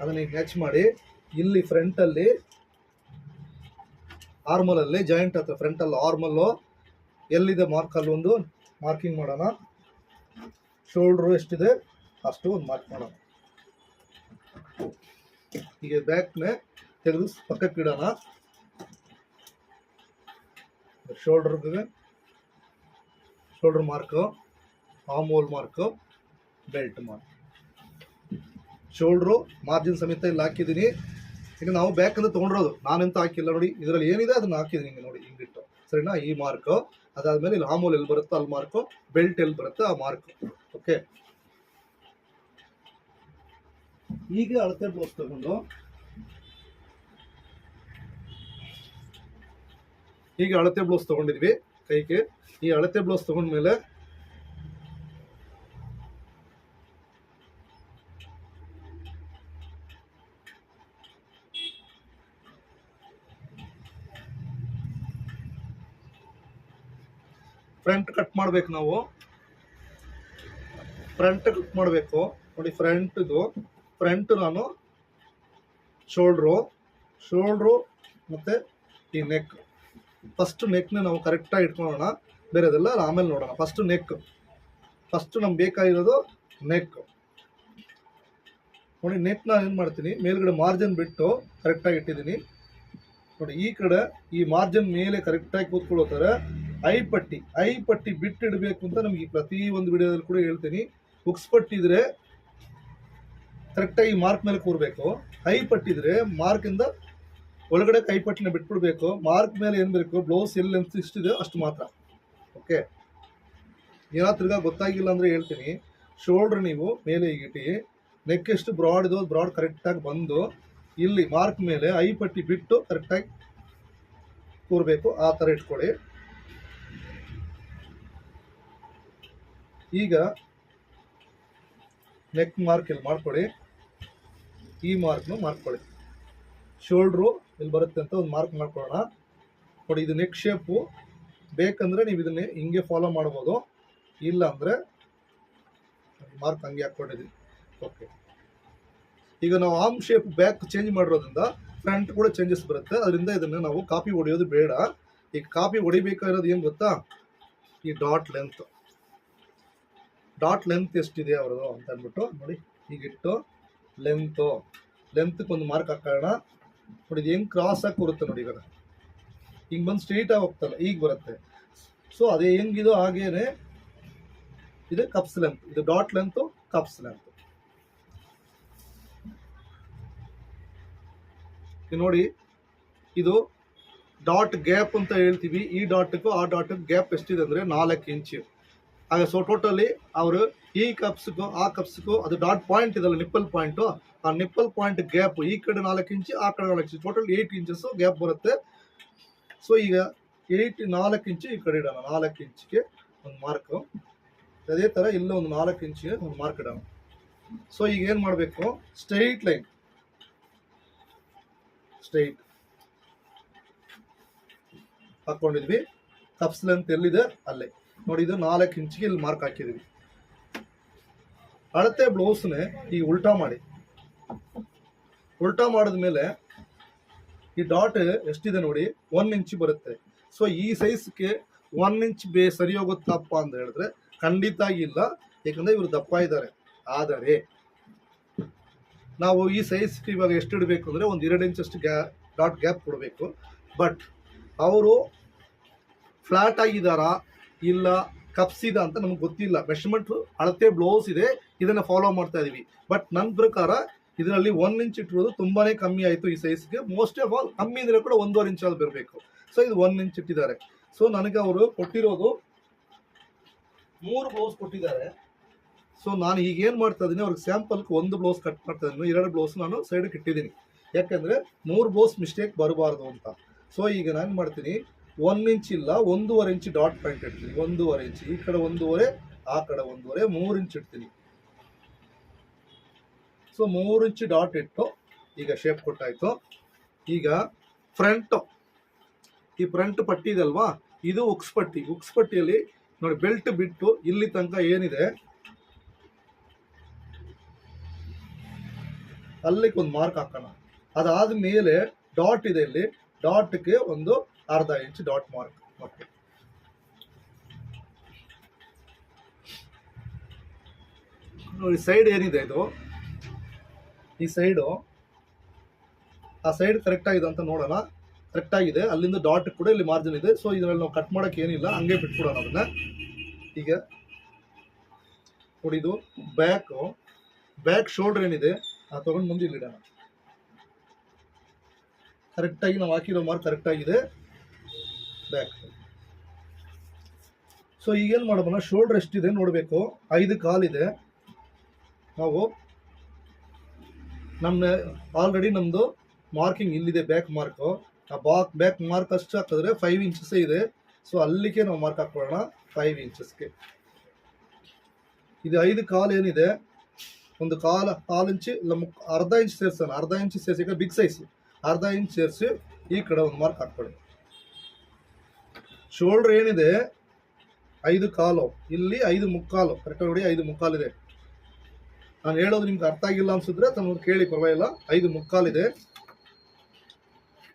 ಅದನ್ನ ಮ್ಯಾಚ್ ಮಾಡಿ ಇಲ್ಲಿ ಫ್ರಂಟಲ್ಲಿ ಆರ್ಮಲಲ್ಲಿ ಜಾಯಿಂಟ್ ಹತ್ರ ಫ್ರಂಟಲ್ಲಿ ಆರ್ಮಲ್ಲು ಎಲ್ಲಿದೆ ಮಾರ್ಕಲ್ಲಿ ಒಂದು ಮಾರ್ಕಿಂಗ್ ಮಾಡೋಣ. ಶೋಲ್ಡ್ರು ಎಷ್ಟಿದೆ ಅಷ್ಟು ಒಂದು ಮಾರ್ಕ್ ಮಾಡೋಣ. ಈಗ ಬ್ಯಾಕ್ನೇ ತೆಗೆದು ಪಕ್ಕಕ್ಕೆ ಇಡೋಣ. Shoulder mark, arm hole mark, belt mark. Shoulder margin ಸಮೇತ ಇಲ್ಲಿ ಹಾಕಿದ್ದೀನಿ. ಈಗ ನಾವು ಬ್ಯಾಕ್ ಅಂತ ತೊಗೊಂಡಿರೋದು, ನಾನೆಂತ ಹಾಕಿಲ್ಲ ನೋಡಿ, ಇದರಲ್ಲಿ ಏನಿದೆ ಅದನ್ನ ಹಾಕಿದ್ದೀನಿ ಹಿಂಗೆ ನೋಡಿ, ಹಿಂಗಿಟ್ಟು ಸರಿನಾ. ಈ ಮಾರ್ಕು ಅದಾದಮೇಲೆ ಇಲ್ಲಿ ಆರ್ಮ್ ಹೋಲ್ ಎಲ್ಲಿ ಬರುತ್ತೋ ಅಲ್ಲಿ ಮಾರ್ಕು, ಬೆಲ್ಟ್ ಎಲ್ಲಿ ಬರುತ್ತೋ ಆ ಮಾರ್ಕು. ಓಕೆ, ಈಗ ಅಳತೆ ಬ್ಲೌಸ್ ತಗೊಂಡು ಹೀಗೆ ಅಳತೆ ಬ್ಲೌಸ್ ತಗೊಂಡಿದ್ವಿ ಕೈಗೆ. ಈ ಅಳತೆ ಬ್ಲೌಸ್ ತಗೊಂಡ್ಮೇಲೆ ಫ್ರಂಟ್ ಕಟ್ ಮಾಡ್ಬೇಕು. ನಾವು ಫ್ರಂಟ್ ಕಟ್ ಮಾಡಬೇಕು ನೋಡಿ. ಫ್ರಂಟ್ ನಾನು ಶೋಲ್ಡ್ರು ಮತ್ತೆ ಈ ನೆಕ್, ಫಸ್ಟ್ ನೆಕ್ನ ನಾವು ಕರೆಕ್ಟಾಗಿ ಇಟ್ಕೊಳ್ಳೋಣ, ಬೇರೆದೆಲ್ಲ ಆಮೇಲೆ ನೋಡೋಣ. ಫಸ್ಟ್ ನಮ್ಗೆ ಬೇಕಾಗಿರೋದು ನೆಕ್ ನೋಡಿ. ನೆಕ್ ನಾನು ಏನು ಮಾಡ್ತೀನಿ, ಮೇಲ್ಗಡೆ ಮಾರ್ಜಿನ್ ಬಿಟ್ಟು ಕರೆಕ್ಟಾಗಿ ಇಟ್ಟಿದ್ದೀನಿ ನೋಡಿ. ಈ ಕಡೆ ಈ ಮಾರ್ಜಿನ್ ಮೇಲೆ ಕರೆಕ್ಟಾಗಿ ಕೂತ್ಕೊಳ್ಳೋ ಥರ ಐ ಪಟ್ಟಿ ಬಿಟ್ಟು ಇಡಬೇಕು ಅಂತ ನಮಗೆ ಪ್ರತಿ ಒಂದು ವಿಡಿಯೋದಲ್ಲಿ ಕೂಡ ಹೇಳ್ತೀನಿ. ಹುಕ್ಸ್ ಪಟ್ಟಿದ್ರೆ ಕರೆಕ್ಟಾಗಿ ಮಾರ್ಕ್ ಮೇಲೆ ಕೂರಬೇಕು. ಐ ಪಟ್ಟಿದ್ರೆ ಮಾರ್ಕಿಂದ ಒಳಗಡೆ ಕೈ ಪಟ್ಟಿನ ಬಿಟ್ಬಿಡ್ಬೇಕು. ಮಾರ್ಕ್ ಮೇಲೆ ಏನು ಬೇಕು, ಬ್ಲೌಸ್ ಎಲ್ಲಿ ಲೆಂತ್ ಇಷ್ಟಿದೆ ಅಷ್ಟು ಮಾತ್ರ. ಓಕೆ, ಏನಾದ್ರು ತಿರ್ಗಾ ಗೊತ್ತಾಗಿಲ್ಲ ಅಂದರೆ ಹೇಳ್ತೀನಿ. ಶೋಲ್ಡ್ರ್ ನೀವು ಮೇಲೆ ಇಟ್ಟು, ನೆಕ್ ಎಷ್ಟು ಬ್ರಾಡ್ ಇದೋ ಬ್ರಾಡ್ ಕರೆಕ್ಟಾಗಿ ಬಂದು ಇಲ್ಲಿ ಮಾರ್ಕ್ ಮೇಲೆ ಐ ಪಟ್ಟಿ ಬಿಟ್ಟು ಕರೆಕ್ಟಾಗಿ ಕೂರಬೇಕು. ಆ ಥರ ಇಟ್ಕೊಳ್ಳಿ. ಈಗ ನೆಕ್ ಮಾರ್ಕ್ ಇಲ್ಲಿ ಮಾಡ್ಕೊಳ್ಳಿ, ಈ ಮಾರ್ಕ್ನು ಮಾಡ್ಕೊಳ್ಳಿ. ಶೋಲ್ಡ್ರು ಇಲ್ಲಿ ಬರುತ್ತೆ ಅಂತ ಒಂದು ಮಾರ್ಕ್ ಮಾಡ್ಕೊಳ್ಳೋಣ ನೋಡಿ. ಇದು ನೆಕ್ ಶೇಪು ಬೇಕಂದರೆ ನೀವು ಇದನ್ನೇ ಹಿಂಗೆ ಫಾಲೋ ಮಾಡ್ಬೋದು, ಇಲ್ಲ ಅಂದರೆ ಮಾರ್ಕ್ ಹಂಗೆ ಹಾಕ್ಕೊಂಡಿದ್ದೀವಿ. ಓಕೆ, ಈಗ ನಾವು ಆರ್ಮ್ ಶೇಪ್ ಬ್ಯಾಕ್ ಚೇಂಜ್ ಮಾಡಿರೋದ್ರಿಂದ ಫ್ರಂಟ್ ಕೂಡ ಚೇಂಜಸ್ ಬರುತ್ತೆ. ಅದರಿಂದ ಇದನ್ನು ನಾವು ಕಾಪಿ ಹೊಡೆಯೋದು ಬೇಡ. ಈಗ ಕಾಪಿ ಹೊಡಿಬೇಕಾಗಿರೋದು ಏನು ಗೊತ್ತಾ, ಈ ಡಾಟ್ ಲೆಂತ್ ಎಷ್ಟಿದೆ ಅವ್ರದ್ದು ಅಂತ ಅಂದ್ಬಿಟ್ಟು ನೋಡಿ. ಈಗಿಟ್ಟು ಲೆಂತ್ಗೆ ಒಂದು ಮಾರ್ಕ್ ಹಾಕೋಣ ನೋಡಿ. ಇದು ಹೆಂಗೆ ಕ್ರಾಸ್ ಆಗಿ ಕೂರುತ್ತೆ ನೋಡಿ. ಇವಾಗ ಹಿಂಗೆ ಬಂದು ಸ್ಟ್ರೈಟಾಗಿ ಹೋಗ್ತಲ್ಲ, ಈಗ ಬರುತ್ತೆ. ಸೊ ಅದೇ ಹೆಂಗಿದೋ ಹಾಗೇನೆ ಇದು ಕಪ್ಸ್ ಲೆಂತ್, ಇದು ಡಾಟ್ ಲೆಂತು, ಕಪ್ಸ್ ಲೆಂತ್. ನೋಡಿ, ಇದು ಡಾಟ್ ಗ್ಯಾಪ್ ಅಂತ ಹೇಳ್ತೀವಿ. ಈ ಡಾಟ್ಗೂ ಆ ಡಾಟ್ಗೂ ಗ್ಯಾಪ್ ಎಷ್ಟಿದೆ ಅಂದರೆ 4 ಇಂಚು. ಹಾಗೆ ಸೊ ಟೋಟಲಿ ಅವರು ಈ ಕಪ್ಸ್ಗೂ ಆ ಕಪ್ಸ್ಗೂ ಅದು ಡಾಟ್ ಪಾಯಿಂಟ್ ಇದಲ್ಲ, ನಿಪ್ಪಲ್ ಪಾಯಿಂಟು, ಆ ನಿಪ್ಪಲ್ ಪಾಯಿಂಟ್ ಗ್ಯಾಪ್ ಈ ಕಡೆ 4 ಇಂಚು, ಆ ಕಡೆ 4 ಇಂಚು, ಟೋಟಲ್ 8 ಇಂಚಸ್ ಗ್ಯಾಪ್ ಬರುತ್ತೆ. ಸೊ ಈಗ 4 ಇಂಚು ಈ ಕಡೆ ಇಡೋಣ. 4 ಇಂಚಿಗೆ ಒಂದು ಮಾರ್ಕು. ಅದೇ ಥರ ಇಲ್ಲ ಒಂದು 4 ಇಂಚಿಗೆ ಒಂದು ಮಾರ್ಕ್ ಇಡೋಣ. ಸೊ ಈಗ ಏನು ಮಾಡಬೇಕು, ಸ್ಟ್ರೈಟ್ ಲೈನ್ ಹಾಕ್ಕೊಂಡಿದ್ವಿ. ಕಪ್ಸ್ ಲೆಂತ್ ಎಲ್ಲಿದೆ ಅಲ್ಲೇ ನೋಡಿ. ಇದು 4 ಇಂಚಿಗೆ ಇಲ್ಲಿ ಮಾರ್ಕ್ ಹಾಕಿದ್ವಿ. ಅಳತೆ ಬ್ಲೌಸ್ನೇ ಈಗ ಉಲ್ಟಾ ಮಾಡಿದ್ಮೇಲೆ ಈ ಡಾಟ್ ಎಷ್ಟಿದೆ ನೋಡಿ, 1 ಇಂಚ್ ಬರುತ್ತೆ. ಸೊ ಈ ಸೈಜ್ಗೆ 1 ಇಂಚ್ ಸರಿ ಹೋಗುತ್ತಪ್ಪ ಅಂತ ಹೇಳಿದ್ರೆ ಖಂಡಿತ ಇಲ್ಲ, ಯಾಕಂದರೆ ಇವರು ದಪ್ಪ ಇದ್ದಾರೆ. ಆದರೆ ನಾವು ಈ ಸೈಜ್ಗೆ ಇವಾಗ ಎಷ್ಟು ಇಡಬೇಕು ಅಂದರೆ ಒಂದು 2 ಇಂಚಷ್ಟು ಡಾಟ್ ಗ್ಯಾಪ್ ಕೊಡಬೇಕು. ಬಟ್ ಅವರು ಫ್ಲಾಟ್ ಆಗಿದ್ದಾರಾ ಇಲ್ಲ ಕಪ್ಸಿದ ಅಂತ ನಮ್ಗೆ ಗೊತ್ತಿಲ್ಲ. ಮೆಷರ್ಮೆಂಟ್ ಅಳತೆ ಬ್ಲೌಸ್ ಇದೆ, ಇದನ್ನು ಫಾಲೋ ಮಾಡ್ತಾ ಇದೀವಿ. ಬಟ್ ನನ್ನ ಪ್ರಕಾರ ಇದರಲ್ಲಿ 1 ಇಂಚ್ ಇಟ್ಟಿರೋದು ತುಂಬಾ ಕಮ್ಮಿ ಆಯಿತು ಈ ಸೈಜ್ಗೆ. ಮೋಸ್ಟ್ ಆಫ್ ಆಲ್ ಕಮ್ಮಿ ಇದ್ರೆ ಕೂಡ 1.5 ಇಂಚ್ ಅಲ್ಲಿ ಬರಬೇಕು. ಸೊ ಇದು 1 ಇಂಚ್ ಇಟ್ಟಿದ್ದಾರೆ. ಸೊ ನನಗೆ ಅವರು ಕೊಟ್ಟಿರೋದು 3 ಬ್ಲೌಸ್ ಕೊಟ್ಟಿದ್ದಾರೆ. ಸೊ ನಾನು ಈಗ ಏನು ಮಾಡ್ತಾ ಇದ್ದೀನಿ, ಅವ್ರಿಗೆ ಸ್ಯಾಂಪಲ್ಗೆ ಒಂದು ಬ್ಲೌಸ್ ಕಟ್ ಮಾಡ್ತಾ ಇದ್ದೀನಿ, 2 ಬ್ಲೌಸ್ ನಾನು ಸೈಡ್ಗೆ ಇಟ್ಟಿದ್ದೀನಿ, ಯಾಕೆಂದರೆ 3 ಬ್ಲೌಸ್ ಮಿಸ್ಟೇಕ್ ಬರಬಾರ್ದು ಅಂತ. ಸೊ ಈಗ ನಾನು ಮಾಡ್ತೀನಿ, 1 ಇಂಚ್ ಇಲ್ಲ 1.5 ಇಂಚ್ ಡಾಟ್ ಪಾಯಿಂಟ್ ಇಡ್ತೀನಿ, 1.5 ಇಂಚ್, ಈ ಕಡೆ 1.5 ಆ ಕಡೆ 1.5, 3 ಇಂಚ್ ಇಡ್ತೀನಿ. ಸೊ 3 ಇಂಚ್ ಡಾಟ್ ಇಟ್ಟು ಈಗ ಶೇಪ್ ಕೊಟ್ಟಾಯ್ತು. ಈಗ ಫ್ರಂಟು, ಈ ಫ್ರಂಟ್ ಪಟ್ಟಿ ಇದಲ್ವಾ, ಇದು ಉಕ್ಸ್ ಪಟ್ಟಿ. ಉಕ್ಸ್ ಪಟ್ಟಿಯಲ್ಲಿ ನೋಡಿ ಬೆಲ್ಟ್ ಬಿಟ್ಟು ಇಲ್ಲಿ ತನಕ ಏನಿದೆ ಅಲ್ಲಿಗೆ ಒಂದು ಮಾರ್ಕ್ ಹಾಕೋಣ. ಅದಾದ ಮೇಲೆ ಡಾಟ್ ಇದೆ, ಇಲ್ಲಿ ಡಾಟ್ಗೆ ಒಂದು ಅರ್ಧ ಇಂಚ್ ಡಾಟ್ ಮಾರ್ಕ್. ಓಕೆ, ನೋಡಿ ಸೈಡ್ ಏನಿದೆ ಇದು, ಈ ಸೈಡು, ಆ ಸೈಡ್ ಕರೆಕ್ಟ್ ಆಗಿದೆ ಅಂತ ನೋಡೋಣ. ಕರೆಕ್ಟ್ ಆಗಿದೆ, ಅಲ್ಲಿಂದ ಡಾಟ್ ಕೂಡ ಇಲ್ಲಿ ಮಾರ್ಜಿನ್ ಇದೆ. ಸೊ ಇದರಲ್ಲಿ ನಾವು ಕಟ್ ಮಾಡೋಕೆ ಏನಿಲ್ಲ, ಹಂಗೆ ಬಿಟ್ಬಿಡೋಣ ಅದನ್ನ. ಈಗ ನೋಡಿ ಇದು ಬ್ಯಾಕ್ ಶೋಲ್ಡರ್ ಏನಿದೆ ಅದು ತಗೊಂಡು ಮುಂದೆ ಇಲ್ಲಿಡೋಣ. ಕರೆಕ್ಟಾಗಿ ನಾವು ಹಾಕಿರೋ ಮಾರ್ಕ್ ಕರೆಕ್ಟ್ ಆಗಿದೆ ಬ್ಯಾಕ್. ಸೊ ಈಗೇನು ಮಾಡೋಣ, ಶೋಲ್ಡರ್ ಎಷ್ಟಿದೆ ನೋಡಬೇಕು, 5 ಕಾಲಿದೆ. ನಾವು ಆಲ್ರೆಡಿ ನಮ್ಮದು ಮಾರ್ಕಿಂಗ್ ಇಲ್ಲಿದೆ, ಬ್ಯಾಕ್ ಮಾರ್ಕು. ಆ ಬ್ಯಾಕ್ ಮಾರ್ಕ್ ಅಷ್ಟು ಹಾಕಿದ್ರೆ 5 ಇಂಚಸ್ ಇದೆ. ಸೊ ಅಲ್ಲಿಗೆ ನಾವು ಮಾರ್ಕ್ ಹಾಕೊಳ್ಳೋಣ 5 ಇಂಚಸ್ಗೆ. ಇದು 5 ಕಾಲು ಏನಿದೆ, ಒಂದು ಕಾಲು ಇಂಚ್ ಇಲ್ಲ ಅರ್ಧ ಇಂಚ್ ಸೇರಿಸೋಣ. ಅರ್ಧ ಇಂಚ್ ಸೇರಿಸಿ, ಈಗ ಬಿಗ್ ಸೈಜ್ ಅರ್ಧ ಇಂಚ್ ಸೇರಿಸಿ ಈ ಕಡೆ ಒಂದು ಮಾರ್ಕ್ ಹಾಕ್ಕೊಳ್ಳಿ. ಶೋಲ್ಡರ್ ಏನಿದೆ 5 ಕಾಲು, ಇಲ್ಲಿ 5 ಮುಕ್ಕಾಲು, ಕರೆಕ್ಟಾಗಿ ನೋಡಿ 5 ಮುಕ್ಕಾಲು ಇದೆ. ನಾನು ಹೇಳೋದು ನಿಮ್ಗೆ ಅರ್ಥ ಆಗಿಲ್ಲ ಅನ್ಸಿದ್ರೆ ತಮ್ಮ ಕೇಳಿ, ಪರವಾಗಿಲ್ಲ. 5 ಮುಕ್ಕಾಲಿದೆ.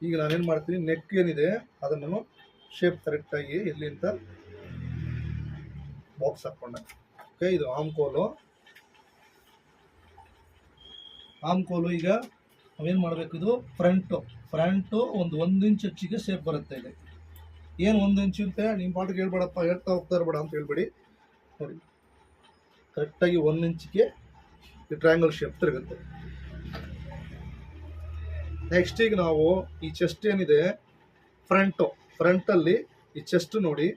ಈಗ ನಾನೇನು ಮಾಡ್ತೀನಿ, ನೆಕ್ ಏನಿದೆ ಅದನ್ನು ಶೇಪ್ ಕರೆಕ್ಟಾಗಿ ಇಲ್ಲಿ ಅಂತ ಬಾಕ್ಸ್ ಹಾಕ್ಕೊಂಡೆ. ಓಕೆ, ಇದು ಆಮ್ ಕೋಲು. ಈಗ ನಾವೇನು ಮಾಡಬೇಕು, ಇದು ಫ್ರಂಟು ಒಂದು 1 ಇಂಚ್ ಹೆಚ್ಚಿಗೆ ಶೇಪ್ ಬರುತ್ತೆ. ಇದೆ ಏನು 1 ಇಂಚ್ ಅಂತ ನಿಮ್ಮ ಪಾಟಿಗೆ ಹೇಳ್ಬೇಡಪ್ಪ, ಹೇಳ್ತಾ ಹೋಗ್ತಾ ಇರಬೇಡ ಅಂತ ಹೇಳ್ಬೇಡಿ. ನೋಡಿ ಕರೆಕ್ಟಾಗಿ 1 ಇಂಚಿಗೆ ಈ ಟ್ರಯಾಂಗಲ್ ಶೇಪ್ ತಿರುಗುತ್ತೆ. ನೆಕ್ಸ್ಟ್ ಈಗ ನಾವು ಈ ಚೆಸ್ಟ್ ಏನಿದೆ ಫ್ರಂಟಲ್ಲಿ ಈ ಚೆಸ್ಟ್ ನೋಡಿ,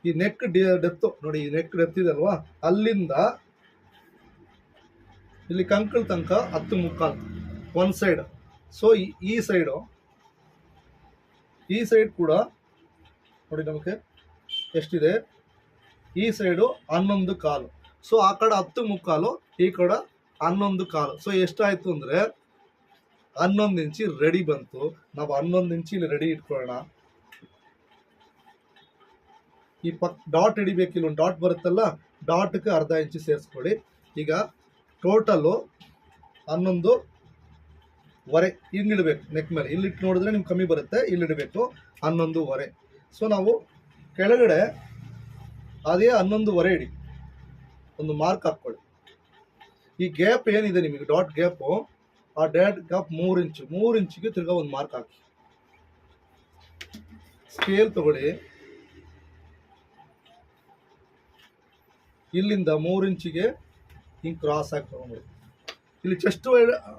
ಈ ನೆಕ್ ಡೆಪ್ತ್ ನೋಡಿ, ಈ ನೆಕ್ ಡೆಪ್ತ್ ಇದೆ ಅಲ್ವಾ, ಅಲ್ಲಿಂದ ಇಲ್ಲಿ ಕಂಕಳ ತನಕ 10 ಮುಕ್ಕಾಲು ಒಂದು ಸೈಡ್. ಸೊ ಈ ಸೈಡ್ ಕೂಡ ನೋಡಿ ನಮಗೆ ಎಷ್ಟಿದೆ, ಈ ಸೈಡು 11 ಕಾಲು. ಸೊ ಆ ಕಡೆ 10 ಮುಕ್ಕಾಲು, ಈ ಕಡೆ 11 ಕಾಲು. ಸೊ ಎಷ್ಟಾಯಿತು ಅಂದರೆ 11 ಇಂಚಿ ರೆಡಿ ಬಂತು. ನಾವು 11 ಇಂಚಿ ಇಲ್ಲಿ ರೆಡಿ ಇಟ್ಕೊಳ್ಳೋಣ. ಈ ಡಾಟ್ ಹಿಡಿಬೇಕು, ಇಲ್ಲೊಂದು ಡಾಟ್ ಬರುತ್ತಲ್ಲ, ಡಾಟ್ಗೆ ಅರ್ಧ ಇಂಚು ಸೇರಿಸ್ಕೊಳ್ಳಿ. ಈಗ ಟೋಟಲ್ಲು 11.25 ಹಿಂಗಿಡಬೇಕು ನೆಕ್ ಮೇಲೆ. ಇಲ್ಲಿಟ್ಟು ನೋಡಿದ್ರೆ ನಿಮ್ಗೆ ಕಮ್ಮಿ ಬರುತ್ತೆ, ಇಲ್ಲಿಡಬೇಕು 11.25. ಸೊ ನಾವು ಕೆಳಗಡೆ ಅದೇ 11.25 ಇಡಿ, ಒಂದು ಮಾರ್ಕ್ ಹಾಕ್ಕೊಳ್ಳಿ. ಈ ಗ್ಯಾಪ್ ಏನಿದೆ ನಿಮಗೆ ಡಾಟ್ ಗ್ಯಾಪು, ಆ ಡಾಟ್ ಗ್ಯಾಪ್ 3 ಇಂಚು, 3 ಇಂಚಿಗೆ ತಿರ್ಗಾ ಒಂದು ಮಾರ್ಕ್ ಹಾಕಿ. ಸ್ಕೇಲ್ ತಗೊಳ್ಳಿ, ಇಲ್ಲಿಂದ 3 ಇಂಚಿಗೆ ಹಿಂಗೆ ಕ್ರಾಸ್ ಆಗಿ ತಗೊಂಡ್ಬಿಡಿ. ಇಲ್ಲಿ ಚೆಸ್ಟ್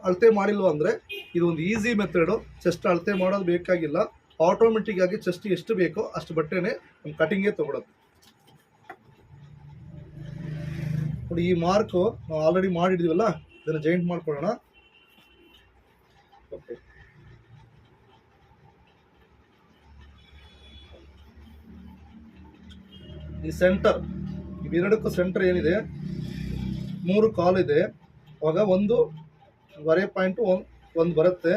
ಅಳತೆ ಮಾಡಿಲ್ವ ಅಂದರೆ ಇದು ಒಂದು ಈಸಿ ಮೆಥಡು. ಚೆಸ್ಟ್ ಅಳತೆ ಮಾಡೋದು ಬೇಕಾಗಿಲ್ಲ, ಆಟೋಮೆಟಿಕ್ ಆಗಿ ಚೆಸ್ಟ್ ಎಷ್ಟು ಬೇಕೋ ಅಷ್ಟು ಬಟ್ಟೆನೇ ನಮ್ಮ ಕಟಿಂಗೇ ತಗೊಳೋದು. ನೋಡಿ ಈ ಮಾರ್ಕು ನಾವು ಆಲ್ರೆಡಿ ಮಾಡಿದ್ದೀವಲ್ಲ, ಇದನ್ನು ಜಾಯಿಂಟ್ ಮಾಡ್ಕೊಳ್ಳೋಣ. ಓಕೆ, ಈ ಸೆಂಟರ್, ಇವೆರಡಕ್ಕೂ ಸೆಂಟರ್ ಏನಿದೆ 3 ಕಾಲು ಇದೆ. ಅವಾಗ 1.25 ಪಾಯಿಂಟು ಒಂದು ಬರುತ್ತೆ,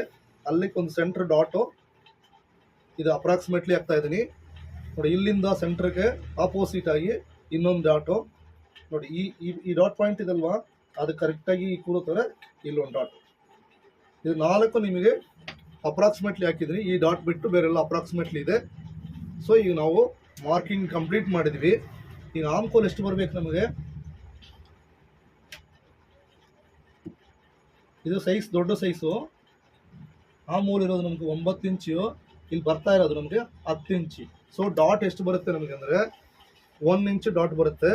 ಅಲ್ಲಿಗೆ ಒಂದು ಸೆಂಟರ್ ಡಾಟು. ಇದು ಅಪ್ರಾಕ್ಸಿಮೇಟ್ಲಿ ಆಗ್ತಾ ಇದ್ದೀನಿ ನೋಡಿ. ಇಲ್ಲಿಂದ ಸೆಂಟ್ರಿಗೆ ಆಪೋಸಿಟ್ ಆಗಿ ಇನ್ನೊಂದು ಡಾಟು ನೋಡಿ. ಈ ಡಾಟ್ ಪಾಯಿಂಟ್ ಇದಲ್ವಾ, ಅದು ಕರೆಕ್ಟಾಗಿ ಕೂರುತ್ತಾರೆ. ಇಲ್ಲೊಂದು ಡಾಟ್. ಇದು 4 ನಿಮಗೆ ಅಪ್ರಾಕ್ಸಿಮೇಟ್ಲಿ ಹಾಕಿದ್ದೀನಿ. ಈ ಡಾಟ್ ಬಿಟ್ಟು ಬೇರೆಲ್ಲ ಅಪ್ರಾಕ್ಸಿಮೇಟ್ಲಿ ಇದೆ. ಸೊ ಈಗ ನಾವು ಮಾರ್ಕಿಂಗ್ ಕಂಪ್ಲೀಟ್ ಮಾಡಿದ್ವಿ. ಈಗ ಆಮ್ಕೋಲ್ ಎಷ್ಟು ಬರಬೇಕು ನಮಗೆ, ಇದು ಸೈಜ್ ದೊಡ್ಡ ಸೈಜು. ಆ ಮೂಲ ಇರೋದು ನಮಗೆ 9 ಇಂಚು, ಇಲ್ಲಿ ಬರ್ತಾ ಇರೋದು ನಮಗೆ 10 ಇಂಚು. ಸೊ ಡಾಟ್ ಎಷ್ಟು ಬರುತ್ತೆ ನಮಗೆ ಅಂದರೆ 1 ಇಂಚ್ ಡಾಟ್ ಬರುತ್ತೆ.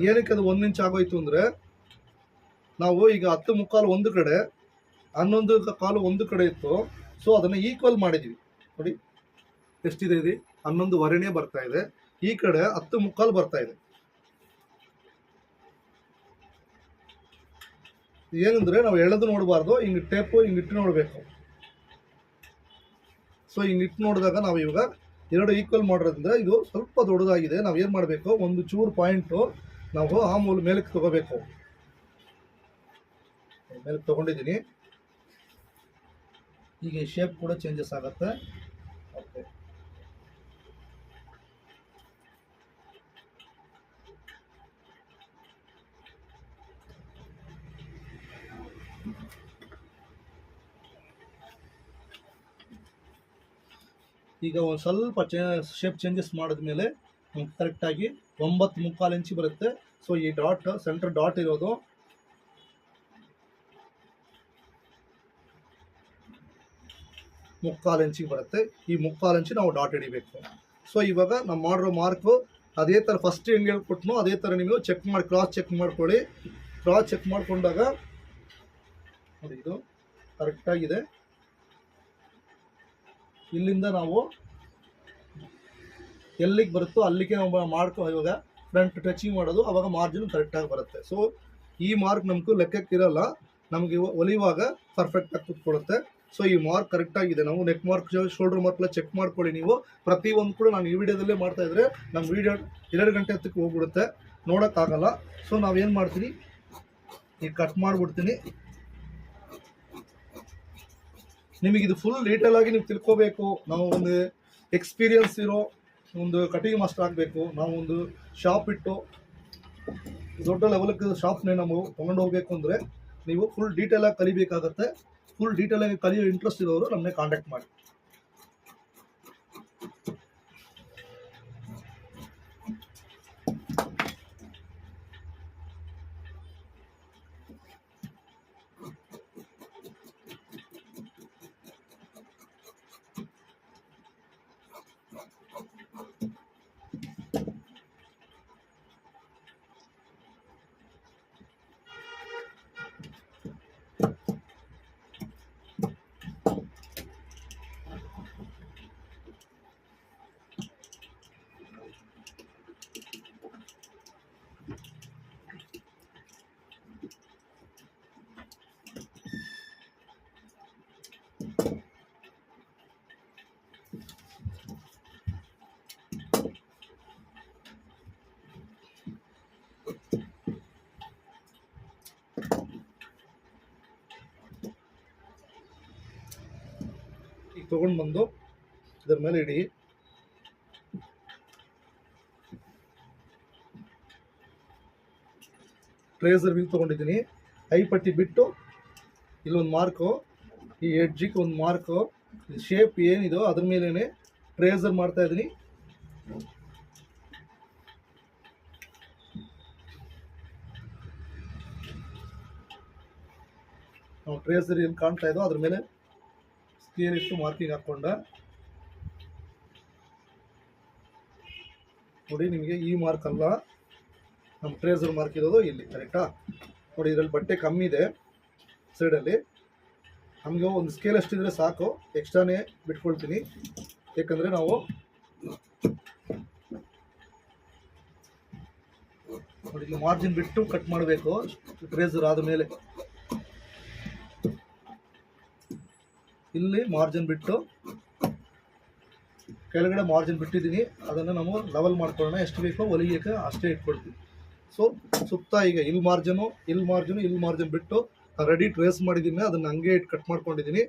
ಏನಕ್ಕೆ ಅದು 1 ಇಂಚ್ ಆಗೋಯ್ತು ಅಂದರೆ, ನಾವು ಈಗ 10 ಮುಕ್ಕಾಲು ಒಂದು ಕಡೆ, 11 ಕಾಲು ಒಂದು ಕಡೆ ಇತ್ತು. ಸೊ ಅದನ್ನು ಈಕ್ವಲ್ ಮಾಡಿದ್ದೀವಿ ನೋಡಿ. ಎಷ್ಟಿದೆ ಇದು 11.25 ಬರ್ತಾ ಇದೆ. ಈ ಕಡೆ 10 ಮುಕ್ಕಾಲು ಬರ್ತಾ ಇದೆ. ಏನಂದರೆ ನಾವು ಎಳೆದು ನೋಡಬಾರ್ದು, ಹಿಂಗೆ ಟೇಪು ಹಿಂಗೆ ಇಟ್ಟು ನೋಡಬೇಕು. ಸೊ ಹಿಂಗೆ ಇಟ್ಟು ನೋಡಿದಾಗ ನಾವು ಇವಾಗ ಎರಡು ಈಕ್ವಲ್ ಮಾಡೋದ್ರಿಂದ ಇದು ಸ್ವಲ್ಪ ದೊಡ್ಡದಾಗಿದೆ. ನಾವು ಏನು ಮಾಡಬೇಕು, ಒಂದು ಚೂರು ಪಾಯಿಂಟು ನಾವು ಆ ಮೇಲಕ್ಕೆ ತೊಗೋಬೇಕು. ಮೇಲಕ್ಕೆ ತೊಗೊಂಡಿದ್ದೀನಿ. ಈಗ ಈ ಶೇಪ್ ಕೂಡ ಚೇಂಜಸ್ ಆಗುತ್ತೆ. ಓಕೆ, ಈಗ ಒಂದು ಸ್ವಲ್ಪ ಶೇಪ್ ಚೇಂಜಸ್ ಮಾಡಿದ್ಮೇಲೆ ನಮ್ಗೆ ಕರೆಕ್ಟಾಗಿ 9.25 ಇಂಚ್ ಬರುತ್ತೆ. ಸೊ ಈ ಡಾಟ್, ಸೆಂಟರ್ ಡಾಟ್ ಇರೋದು 3/4 ಇಂಚಿಗೆ ಬರುತ್ತೆ. ಈ 3/4 ಇಂಚು ನಾವು ಡಾಟ್ ಹಿಡಿಬೇಕು. ಸೊ ಇವಾಗ ನಾವು ಮಾಡಿರೋ ಮಾರ್ಕು ಅದೇ ಥರ ಫಸ್ಟ್ ಹೆಂಗೆ ಹೇಳ್ಕೊಟ್ನೋ ಅದೇ ಥರ ನೀವು ಚೆಕ್ ಮಾಡಿ, ಕ್ರಾಸ್ ಚೆಕ್ ಮಾಡ್ಕೊಳ್ಳಿ. ಕ್ರಾಸ್ ಚೆಕ್ ಮಾಡಿಕೊಂಡಾಗ ನೋಡಿ ಇದು ಕರೆಕ್ಟಾಗಿದೆ. ಇಲ್ಲಿಂದ ನಾವು ಎಲ್ಲಿಗೆ ಬರುತ್ತೋ ಅಲ್ಲಿಗೆ ನಾವು ಇವಾಗ ಫ್ರಂಟ್ ಟಚಿಂಗ್ ಮಾಡೋದು, ಅವಾಗ ಮಾರ್ಜಿನ್ ಕರೆಕ್ಟಾಗಿ ಬರುತ್ತೆ. ಸೊ ಈ ಮಾರ್ಕ್ ನಮಗೂ ಲೆಕ್ಕಕ್ಕಿರಲ್ಲ, ನಮಗೆ ಹೊಲಿಯುವಾಗ ಪರ್ಫೆಕ್ಟಾಗಿ ಕೂತ್ಕೊಳ್ಳುತ್ತೆ. ಸೊ ಈ ಮಾರ್ಕ್ ಕರೆಕ್ಟಾಗಿದೆ. ನಾವು ನೆಕ್ ಮಾರ್ಕ್, ಶೋಲ್ಡರ್ ಮಾರ್ಕ್ ಎಲ್ಲ ಚೆಕ್ ಮಾಡ್ಕೊಳ್ಳಿ. ನೀವು ಪ್ರತಿಯೊಂದು ಕೂಡ ನಾನು ಈ ವಿಡಿಯೋದಲ್ಲೇ ಮಾಡ್ತಾಯಿದ್ರೆ ನಮ್ಮ ವಿಡಿಯೋ 2 ಗಂಟೆ ಹೊತ್ತಿಗೆ ಹೋಗ್ಬಿಡುತ್ತೆ, ನೋಡೋಕ್ಕಾಗಲ್ಲ. ಸೊ ನಾವೇನು ಮಾಡ್ತೀನಿ, ಈಗ ಕಟ್ ಮಾಡಿಬಿಡ್ತೀನಿ. ನಿಮಗಿದು ಫುಲ್ ಡೀಟೇಲ್ ಆಗಿ ನೀವು ತಿಳ್ಕೋಬೇಕು, ನಾವು ಒಂದು ಎಕ್ಸ್ಪೀರಿಯನ್ಸ್ ಇರೋ ಒಂದು ಕಟಿಂಗ್ ಮಾಸ್ಟರ್ ಆಗಬೇಕು. ನಾವು ಒಂದು ಶಾಪ್ ಇಟ್ಟು ದೊಡ್ಡ ಲೆವೆಲ್ಗೆ ಶಾಪ್ನೇ ನಾವು ತೊಗೊಂಡು ಹೋಗಬೇಕು ಅಂದರೆ ನೀವು ಫುಲ್ ಡೀಟೇಲಾಗಿ ಕಲಿಬೇಕಾಗತ್ತೆ. ಫುಲ್ ಡೀಟೇಲಾಗಿ ಕಲಿಯೋ ಇಂಟ್ರೆಸ್ಟ್ ಇರೋರು ನಮ್ಮನ್ನೇ ಕಾಂಟ್ಯಾಕ್ಟ್ ಮಾಡಿ. ಈಗ ತೊಗೊಂಡು ಬಂದು ಇದರ ಮೇಲೆ ಇಡಿ. ಟ್ರೇಸರ್ ವೀಲ್ ತೊಗೊಂಡಿದ್ದೀನಿ. ಐ ಪಟ್ಟಿ ಬಿಟ್ಟು ಇಲ್ಲೊಂದು ಮಾರ್ಕು, ಈ ಎಡ್ಜಿಗೆ ಒಂದು ಮಾರ್ಕು, ಶೇಪ್ ಏನಿದೋ ಅದ್ರ ಮೇಲೇ ಟ್ರೇಸರ್ ಮಾಡ್ತಾ ಇದ್ದೀನಿ. ನಾವು ಟ್ರೇಸರ್ ಏನು ಕಾಣ್ತಾ ಇದ್ದೋ ಅದ್ರ ಮೇಲೆ ಸ್ಕೇಲ್ ಇಟ್ಟು ಮಾರ್ಕಿಂಗ್ ಹಾಕ್ಕೊಂಡ ನೋಡಿ. ನಿಮಗೆ ಈ ಮಾರ್ಕ್ ಅಲ್ಲ, ನಮ್ಮ ಟ್ರೇಸರ್ ಮಾರ್ಕ್ ಇರೋದು ಇಲ್ಲಿ, ಕರೆಕ್ಟಾ? ನೋಡಿ, ಇದರಲ್ಲಿ ಬಟ್ಟೆ ಕಮ್ಮಿ ಇದೆ ಸೈಡಲ್ಲಿ. ನಮಗೆ ಒಂದು ಸ್ಕೇಲ್ ಅಷ್ಟಿದ್ರೆ ಸಾಕು, ಎಕ್ಸ್ಟ್ರಾನೇ ಬಿಟ್ಕೊಳ್ತೀನಿ. ಯಾಕಂದರೆ ನಾವು ನೋಡಿ ಇಲ್ಲಿ ಮಾರ್ಜಿನ್ ಬಿಟ್ಟು ಕಟ್ ಮಾಡಬೇಕು ಟ್ರೇಸರ್ ಆದ ಮೇಲೆ. ಇಲ್ಲಿ ಮಾರ್ಜಿನ್ ಬಿಟ್ಟು ಕೆಳಗಡೆ ಮಾರ್ಜಿನ್ ಬಿಟ್ಟಿದ್ದೀನಿ, ಅದನ್ನು ನಾವು ಲೆವೆಲ್ ಮಾಡ್ಕೊಳ್ಳೋಣ. ಎಷ್ಟು ಬೇಕೋ ಹೊಲಿಯೋಕ್ಕೆ ಅಷ್ಟೇ ಇಟ್ಕೊಳ್ತೀವಿ. ಸೊ ಸುತ್ತ ಈಗ ಇಲ್ಲಿ ಮಾರ್ಜಿನ್ ಬಿಟ್ಟು ರೆಡಿ ಟ್ರೇಸ್ ಮಾಡಿದ್ದೀನಿ, ಅದನ್ನು ಹಂಗೆ ಇಟ್ಟು ಕಟ್ ಮಾಡ್ಕೊಂಡಿದ್ದೀನಿ.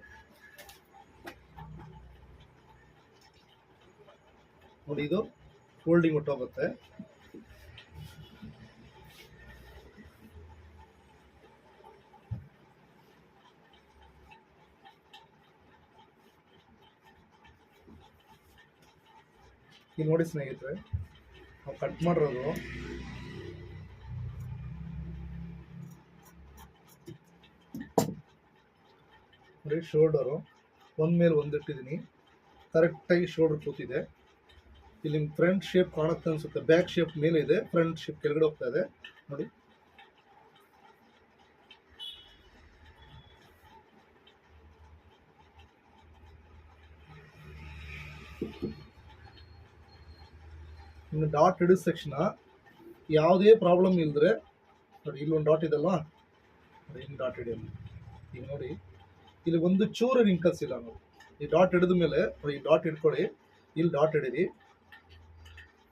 ನೋಡಿ, ಇದು ಫೋಲ್ಡಿಂಗ್ ಹೊಟ್ಟೋಗುತ್ತೆ. ಇಲ್ಲಿ ನೋಡಿ ಸ್ನೇಹಿತರೆ, ನಾವು ಕಟ್ ಮಾಡಿರೋದು ನೋಡಿ, ಶೋಲ್ಡರು ಒಂದ್ ಮೇಲೆ ಒಂದು ಇಟ್ಟಿದ್ದೀನಿ. ಕರೆಕ್ಟಾಗಿ ಶೋಲ್ಡರ್ ಕೂತಿದೆ. ಇಲ್ಲಿ ಫ್ರಂಟ್ ಶೇಪ್ ಕಾಣುತ್ತೆ ಅನ್ಸುತ್ತೆ, ಬ್ಯಾಕ್ ಶೇಪ್ ಮೇಲೆ ಇದೆ, ಫ್ರಂಟ್ ಶೇಪ್ ಕೆಳಗಡೆ ಹೋಗ್ತಾ ಇದೆ ನೋಡಿ. ಇನ್ನು ಡಾಟ್ ಹಿಡಿದ ತಕ್ಷಣ ಯಾವುದೇ ಪ್ರಾಬ್ಲಮ್ ಇಲ್ಲದ್ರೆ ನೋಡಿ, ಇಲ್ಲೊಂದು ಡಾಟ್ ಇದಲ್ವಾ, ಹಿಂಗೆ ಡಾಟ್ ಹಿಡಿಯೋದು. ಈಗ ನೋಡಿ ಇಲ್ಲಿ ಒಂದು ಚೂರು ರಿಂಕಲ್ಸ್ ಇಲ್ಲ ನೋಡಿ. ಈ ಡಾಟ್ ಹಿಡಿದ ಮೇಲೆ ಈ ಡಾಟ್ ಹಿಡ್ಕೊಳ್ಳಿ, ಇಲ್ಲಿ ಡಾಟ್ ಹಿಡೀರಿ,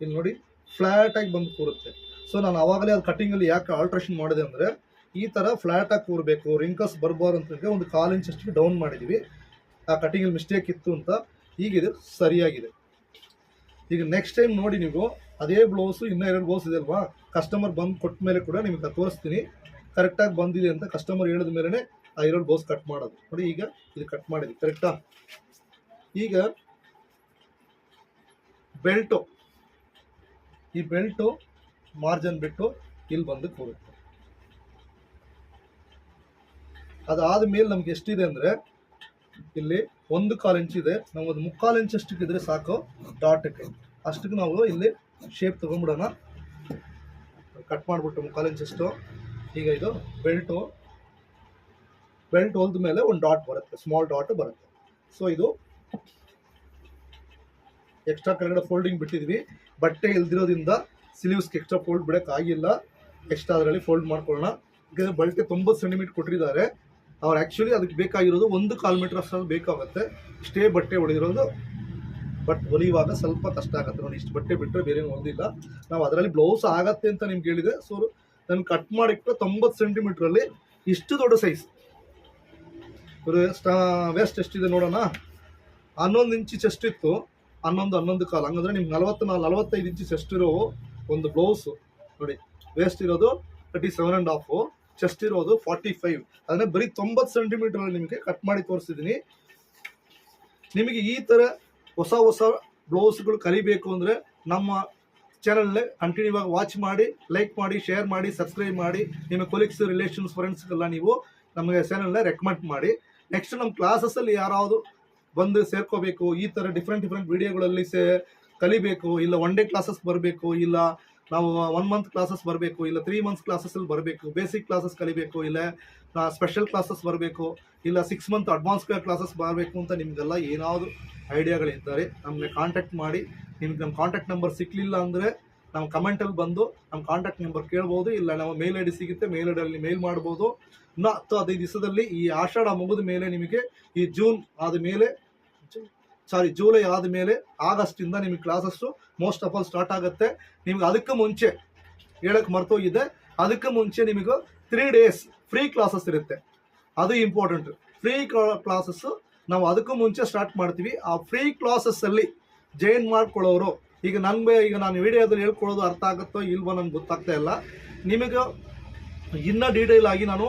ಇಲ್ಲಿ ನೋಡಿ ಫ್ಲ್ಯಾಟಾಗಿ ಬಂದು ಕೂರುತ್ತೆ. ಸೊ ನಾನು ಆವಾಗಲೇ ಅದು ಕಟ್ಟಿಂಗಲ್ಲಿ ಯಾಕೆ ಆಲ್ಟ್ರೇಷನ್ ಮಾಡಿದೆ ಅಂದರೆ ಈ ಥರ ಫ್ಲ್ಯಾಟಾಗಿ ಕೂರಬೇಕು, ರಿಂಕಲ್ಸ್ ಬರಬಾರ್ದು ಅಂತ ಒಂದು 1/4 ಇಂಚ್ ಅಷ್ಟು ಡೌನ್ ಮಾಡಿದ್ದೀವಿ. ಆ ಕಟ್ಟಿಂಗಲ್ಲಿ ಮಿಸ್ಟೇಕ್ ಇತ್ತು ಅಂತ. ಈಗ ಇದು ಸರಿಯಾಗಿದೆ. ಈಗ ನೆಕ್ಸ್ಟ್ ಟೈಮ್ ನೋಡಿ ನೀವು ಅದೇ ಬ್ಲೌಸು ಇನ್ನೂ 2 ಬ್ಲೌಸ್ ಇದೆ ಅಲ್ವಾ, ಕಸ್ಟಮರ್ ಬಂದು ಕೊಟ್ಟ ಮೇಲೆ ಕೂಡ ನಿಮಗೆ ತೋರಿಸ್ತೀನಿ ಕರೆಕ್ಟಾಗಿ ಬಂದಿದೆ ಅಂತ. ಕಸ್ಟಮರ್ ಹೇಳಿದ ಮೇಲೆ ಆ 2 ಬ್ಲೌಸ್ ಕಟ್ ಮಾಡೋದು ನೋಡಿ. ಈಗ ಇದು ಕಟ್ ಮಾಡಿದ್ವಿ ಕರೆಕ್ಟಾ. ಈಗ ಬೆಲ್ಟು, ಈ ಬೆಲ್ಟು ಮಾರ್ಜಿನ್ ಬಿಟ್ಟು ಇಲ್ಲಿ ಬಂದು ಕೂರುತ್ತೆ. ಅದಾದ ಮೇಲೆ ನಮ್ಗೆ ಎಷ್ಟಿದೆ ಅಂದರೆ ಇಲ್ಲಿ 1/4 ಇಂಚ್ ಇದೆ. ನಾವು ಒಂದು 3/4 ಇಂಚ್ ಅಷ್ಟಕ್ಕಿದ್ರೆ ಸಾಕು ಡಾಟಕ್ಕೆ. ಅಷ್ಟಕ್ಕೆ ನಾವು ಇಲ್ಲಿ ಶೇಪ್ ತೊಗೊಂಡ್ಬಿಡೋಣ. ಕಟ್ ಮಾಡಿಬಿಟ್ಟು 3/4 ಇಂಚ್ ಅಷ್ಟು. ಈಗ ಇದು ಬೆಲ್ಟ್ ಹೊಲ್ದ ಮೇಲೆ ಒಂದು ಡಾಟ್ ಬರುತ್ತೆ, ಸ್ಮಾಲ್ ಡಾಟ್ ಬರುತ್ತೆ. ಸೊ ಇದು ಎಕ್ಸ್ಟ್ರಾ ಕೆಳಗಡೆ ಫೋಲ್ಡಿಂಗ್ ಬಿಟ್ಟಿದ್ವಿ, ಬಟ್ಟೆ ಇಲ್ದಿರೋದ್ರಿಂದ ಸ್ಲೀವ್ಸ್ಗೆ ಎಕ್ಸ್ಟ್ರಾ ಫೋಲ್ಡ್ ಬಿಡೋಕ್ಕಾಗಿಲ್ಲ. ಎಕ್ಸ್ಟ್ರಾ ಅದರಲ್ಲಿ ಫೋಲ್ಡ್ ಮಾಡ್ಕೊಳ್ಳೋಣ. ಈಗ ಬಟ್ಟೆ 90 ಸೆಂಟಿಮೀಟರ್ ಕೊಟ್ಟಿದ್ದಾರೆ. ಅವ್ರು ಆ್ಯಕ್ಚುಲಿ ಅದಕ್ಕೆ ಬೇಕಾಗಿರೋದು 1/4 ಮೀಟರ್ ಅಷ್ಟು ಬೇಕಾಗುತ್ತೆ. ಇಷ್ಟೇ ಬಟ್ಟೆ ಹೊಡೆದಿರೋದು, ಬಟ್ ಹೊಲಿಯುವಾಗ ಸ್ವಲ್ಪ ಕಷ್ಟ ಆಗುತ್ತೆ ನೋಡಿ. ಇಷ್ಟು ಬಟ್ಟೆ ಬಿಟ್ಟರೆ ಬೇರೆ ಹೊಲಿದಿಲ್ಲ ನಾವು. ಅದರಲ್ಲಿ ಬ್ಲೌಸ್ ಆಗತ್ತೆ ಅಂತ ನಿಮ್ಗೆ ಹೇಳಿದೆ. ಸೊ ನಾನು ಕಟ್ ಮಾಡಿಟ್ಟು 90 ಸೆಂಟಿಮೀಟ್ರಲ್ಲಿ ಇಷ್ಟು ದೊಡ್ಡ ಸೈಜ್. ವೇಸ್ಟ್ ಎಷ್ಟಿದೆ ನೋಡೋಣ. 11 ಇಂಚ್ ಚೆಸ್ಟ್ ಇತ್ತು, 11.5 ಹಂಗಂದ್ರೆ ನಿಮ್ಗೆ 45 ಇಂಚ್ ಚೆಸ್ಟ್ ಇರೋ ಒಂದು ಬ್ಲೌಸು ನೋಡಿ. ವೇಸ್ಟ್ ಇರೋದು 37.5, ಚೆಸ್ಟ್ ಇರೋದು 45. ಅದನ್ನ ಬರೀ 90 ಸೆಂಟಿಮೀಟರ್ ನಿಮಗೆ ಕಟ್ ಮಾಡಿ ತೋರಿಸಿದ್ದೀನಿ. ನಿಮಗೆ ಈ ಥರ ಹೊಸ ಬ್ಲೌಸ್ಗಳು ಕಲಿಬೇಕು ಅಂದರೆ ನಮ್ಮ ಚಾನಲ್ನೇ ಕಂಟಿನ್ಯೂ ಆಗಿ ವಾಚ್ ಮಾಡಿ, ಲೈಕ್ ಮಾಡಿ, ಶೇರ್ ಮಾಡಿ, ಸಬ್ಸ್ಕ್ರೈಬ್ ಮಾಡಿ. ನಿಮ್ಮ ಕೊಲೀಗ್ಸ್, ರಿಲೇಷನ್ಸ್, ಫ್ರೆಂಡ್ಸ್ಗೆಲ್ಲ ನೀವು ನಮಗೆ ಚಾನಲ್ನ ರೆಕಮೆಂಡ್ ಮಾಡಿ. ನೆಕ್ಸ್ಟ್ ನಮ್ಮ ಕ್ಲಾಸಸ್ಸಲ್ಲಿ ಯಾರಾವುದು ಬಂದು ಸೇರ್ಕೋಬೇಕು, ಈ ಥರ ಡಿಫ್ರೆಂಟ್ ವಿಡಿಯೋಗಳಲ್ಲಿ ಕಲಿಬೇಕು, ಇಲ್ಲ 1 ಡೇ ಕ್ಲಾಸಸ್ ಬರಬೇಕು, ಇಲ್ಲ ನಾವು 1 ಮಂತ್ ಕ್ಲಾಸಸ್ ಬರಬೇಕು, ಇಲ್ಲ 3 ಮಂತ್ಸ್ ಕ್ಲಾಸಸ್ಸಲ್ಲಿ ಬರಬೇಕು, ಬೇಸಿಕ್ ಕ್ಲಾಸಸ್ ಕಲಿಬೇಕು, ಇಲ್ಲ ಸ್ಪೆಷಲ್ ಕ್ಲಾಸಸ್ ಬರಬೇಕು, ಇಲ್ಲ 6 ಮಂತ್ ಅಡ್ವಾನ್ಸ್ ಕ್ಲಾಸಸ್ ಬರಬೇಕು ಅಂತ ನಿಮಗೆಲ್ಲ ಏನಾದರೂ ಐಡಿಯಾಗಳಿದ್ದಾರೆ ನಮಗೆ ಕಾಂಟ್ಯಾಕ್ಟ್ ಮಾಡಿ. ನಿಮ್ಗೆ ನಮ್ಮ ಕಾಂಟ್ಯಾಕ್ಟ್ ನಂಬರ್ ಸಿಕ್ಕಲಿಲ್ಲ ಅಂದರೆ ನಾವು ಕಮೆಂಟಲ್ಲಿ ಬಂದು ನಮ್ಮ ಕಾಂಟ್ಯಾಕ್ಟ್ ನಂಬರ್ ಕೇಳ್ಬೋದು, ಇಲ್ಲ ನಮ್ಮ ಮೇಲ್ ಐ ಡಿ ಸಿಗುತ್ತೆ, ಮೇಲ್ ಐ ಡಿಯಲ್ಲಿ ಮೇಲ್ ಮಾಡ್ಬೋದು. ಇನ್ನು 10-15 ದಿವಸದಲ್ಲಿ ಈ ಆಷಾಢ ಮುಗಿದ ಮೇಲೆ ನಿಮಗೆ ಈ ಜೂಲೈ ಆದ ಮೇಲೆ ಆಗಸ್ಟಿಂದ ನಿಮಗೆ classes most of all start ಆಗುತ್ತೆ. ನಿಮ್ಗೆ ಅದಕ್ಕೆ ಮುಂಚೆ ಹೇಳಕ್ಕೆ ಮರ್ತೋಗಿದೆ, ಅದಕ್ಕೆ ಮುಂಚೆ ನಿಮಗೆ 3 ಡೇಸ್ ಫ್ರೀ ಕ್ಲಾಸಸ್ ಇರುತ್ತೆ. ಅದು ಇಂಪಾರ್ಟೆಂಟ್. ಫ್ರೀ ಕ್ಲಾಸಸ್ಸು ನಾವು ಅದಕ್ಕೂ ಮುಂಚೆ ಸ್ಟಾರ್ಟ್ ಮಾಡ್ತೀವಿ. ಆ ಫ್ರೀ ಕ್ಲಾಸಸ್ಸಲ್ಲಿ ಜಾಯಿನ್ ಮಾಡ್ಕೊಳ್ಳೋರು, ಈಗ ನಾನು ವಿಡಿಯೋದಲ್ಲಿ ಹೇಳ್ಕೊಳ್ಳೋದು ಅರ್ಥ ಆಗುತ್ತೋ ಇಲ್ವೋ ನನಗೆ ಗೊತ್ತಾಗ್ತಾ ಇಲ್ಲ. ನಿಮಗೆ ಇನ್ನೂ ಡೀಟೇಲ್ ಆಗಿ ನಾನು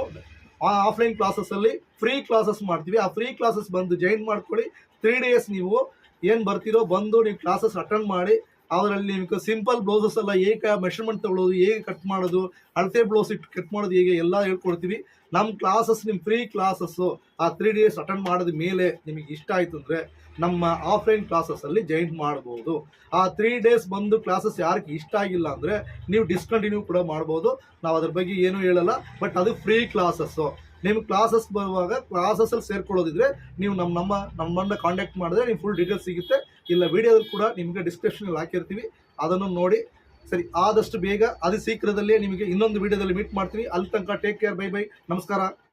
ಆಫ್ಲೈನ್ ಕ್ಲಾಸಸ್ಸಲ್ಲಿ ಫ್ರೀ ಕ್ಲಾಸಸ್ ಮಾಡ್ತೀವಿ. ಆ ಫ್ರೀ ಕ್ಲಾಸಸ್ ಬಂದು ಜಾಯಿನ್ ಮಾಡ್ಕೊಳ್ಳಿ. 3 ಡೇಸ್ ನೀವು ಏನು ಬರ್ತೀರೋ ಬಂದು ನೀವು ಕ್ಲಾಸಸ್ ಅಟೆಂಡ್ ಮಾಡಿ. ಅದರಲ್ಲಿ ನಿಮಗೆ ಸಿಂಪಲ್ ಬ್ಲೌಸಸ್ ಎಲ್ಲ ಹೇಗೆ ಮೆಷರ್ಮೆಂಟ್ ತಗೊಳ್ಳೋದು, ಹೇಗೆ ಕಟ್ ಮಾಡೋದು, ಅಳತೆ ಬ್ಲೌಸ್ ಇಟ್ಟು ಕಟ್ ಮಾಡೋದು ಹೇಗೆ ಎಲ್ಲ ಹೇಳ್ಕೊಡ್ತೀವಿ. ನಮ್ಮ ಕ್ಲಾಸಸ್, ನಿಮ್ಮ ಫ್ರೀ ಕ್ಲಾಸಸ್ಸು ಆ 3 ಡೇಸ್ ಅಟೆಂಡ್ ಮಾಡಿದ ಮೇಲೆ ನಿಮಗೆ ಇಷ್ಟ ಆಯಿತು ಅಂದರೆ ನಮ್ಮ ಆಫ್ಲೈನ್ ಕ್ಲಾಸಸ್ಸಲ್ಲಿ ಜಾಯಿನ್ ಮಾಡ್ಬೋದು. ಆ 3 ಡೇಸ್ ಬಂದು ಕ್ಲಾಸಸ್ ಯಾರಿಗೆ ಇಷ್ಟ ಆಗಿಲ್ಲ ಅಂದರೆ ನೀವು ಡಿಸ್ಕಂಟಿನ್ಯೂ ಕೂಡ ಮಾಡ್ಬೋದು. ನಾವು ಅದ್ರ ಬಗ್ಗೆ ಏನೂ ಹೇಳಲ್ಲ, ಬಟ್ ಅದು ಫ್ರೀ ಕ್ಲಾಸಸ್ಸು. ನಿಮ್ಮ ಕ್ಲಾಸಸ್ ಬರುವಾಗ ಕ್ಲಾಸಸ್ಸಲ್ಲಿ ಸೇರ್ಕೊಳ್ಳೋದಿದ್ರೆ ನೀವು ನಮ್ಮನ್ನು ಕಾಂಟ್ಯಾಕ್ಟ್ ಮಾಡಿದ್ರೆ ನೀವು ಫುಲ್ ಡೀಟೇಲ್ಸ್ ಸಿಗುತ್ತೆ. ಇಲ್ಲ ವಿಡಿಯೋದಲ್ಲಿ ಕೂಡ ನಿಮಗೆ ಡಿಸ್ಕ್ರಿಪ್ಷನಲ್ಲಿ ಹಾಕಿರ್ತೀವಿ, ಅದನ್ನು ನೋಡಿ. ಸರಿ, ಆದಷ್ಟು ಬೇಗ ಅತಿ ಶೀಘ್ರದಲ್ಲೇ ನಿಮಗೆ ಇನ್ನೊಂದು ವಿಡಿಯೋದಲ್ಲಿ ಮೀಟ್ ಮಾಡ್ತೀನಿ. ಅಲ್ಲಿ ತನಕ ಟೇಕ್ ಕೇರ್, ಬೈ ಬೈ, ನಮಸ್ಕಾರ.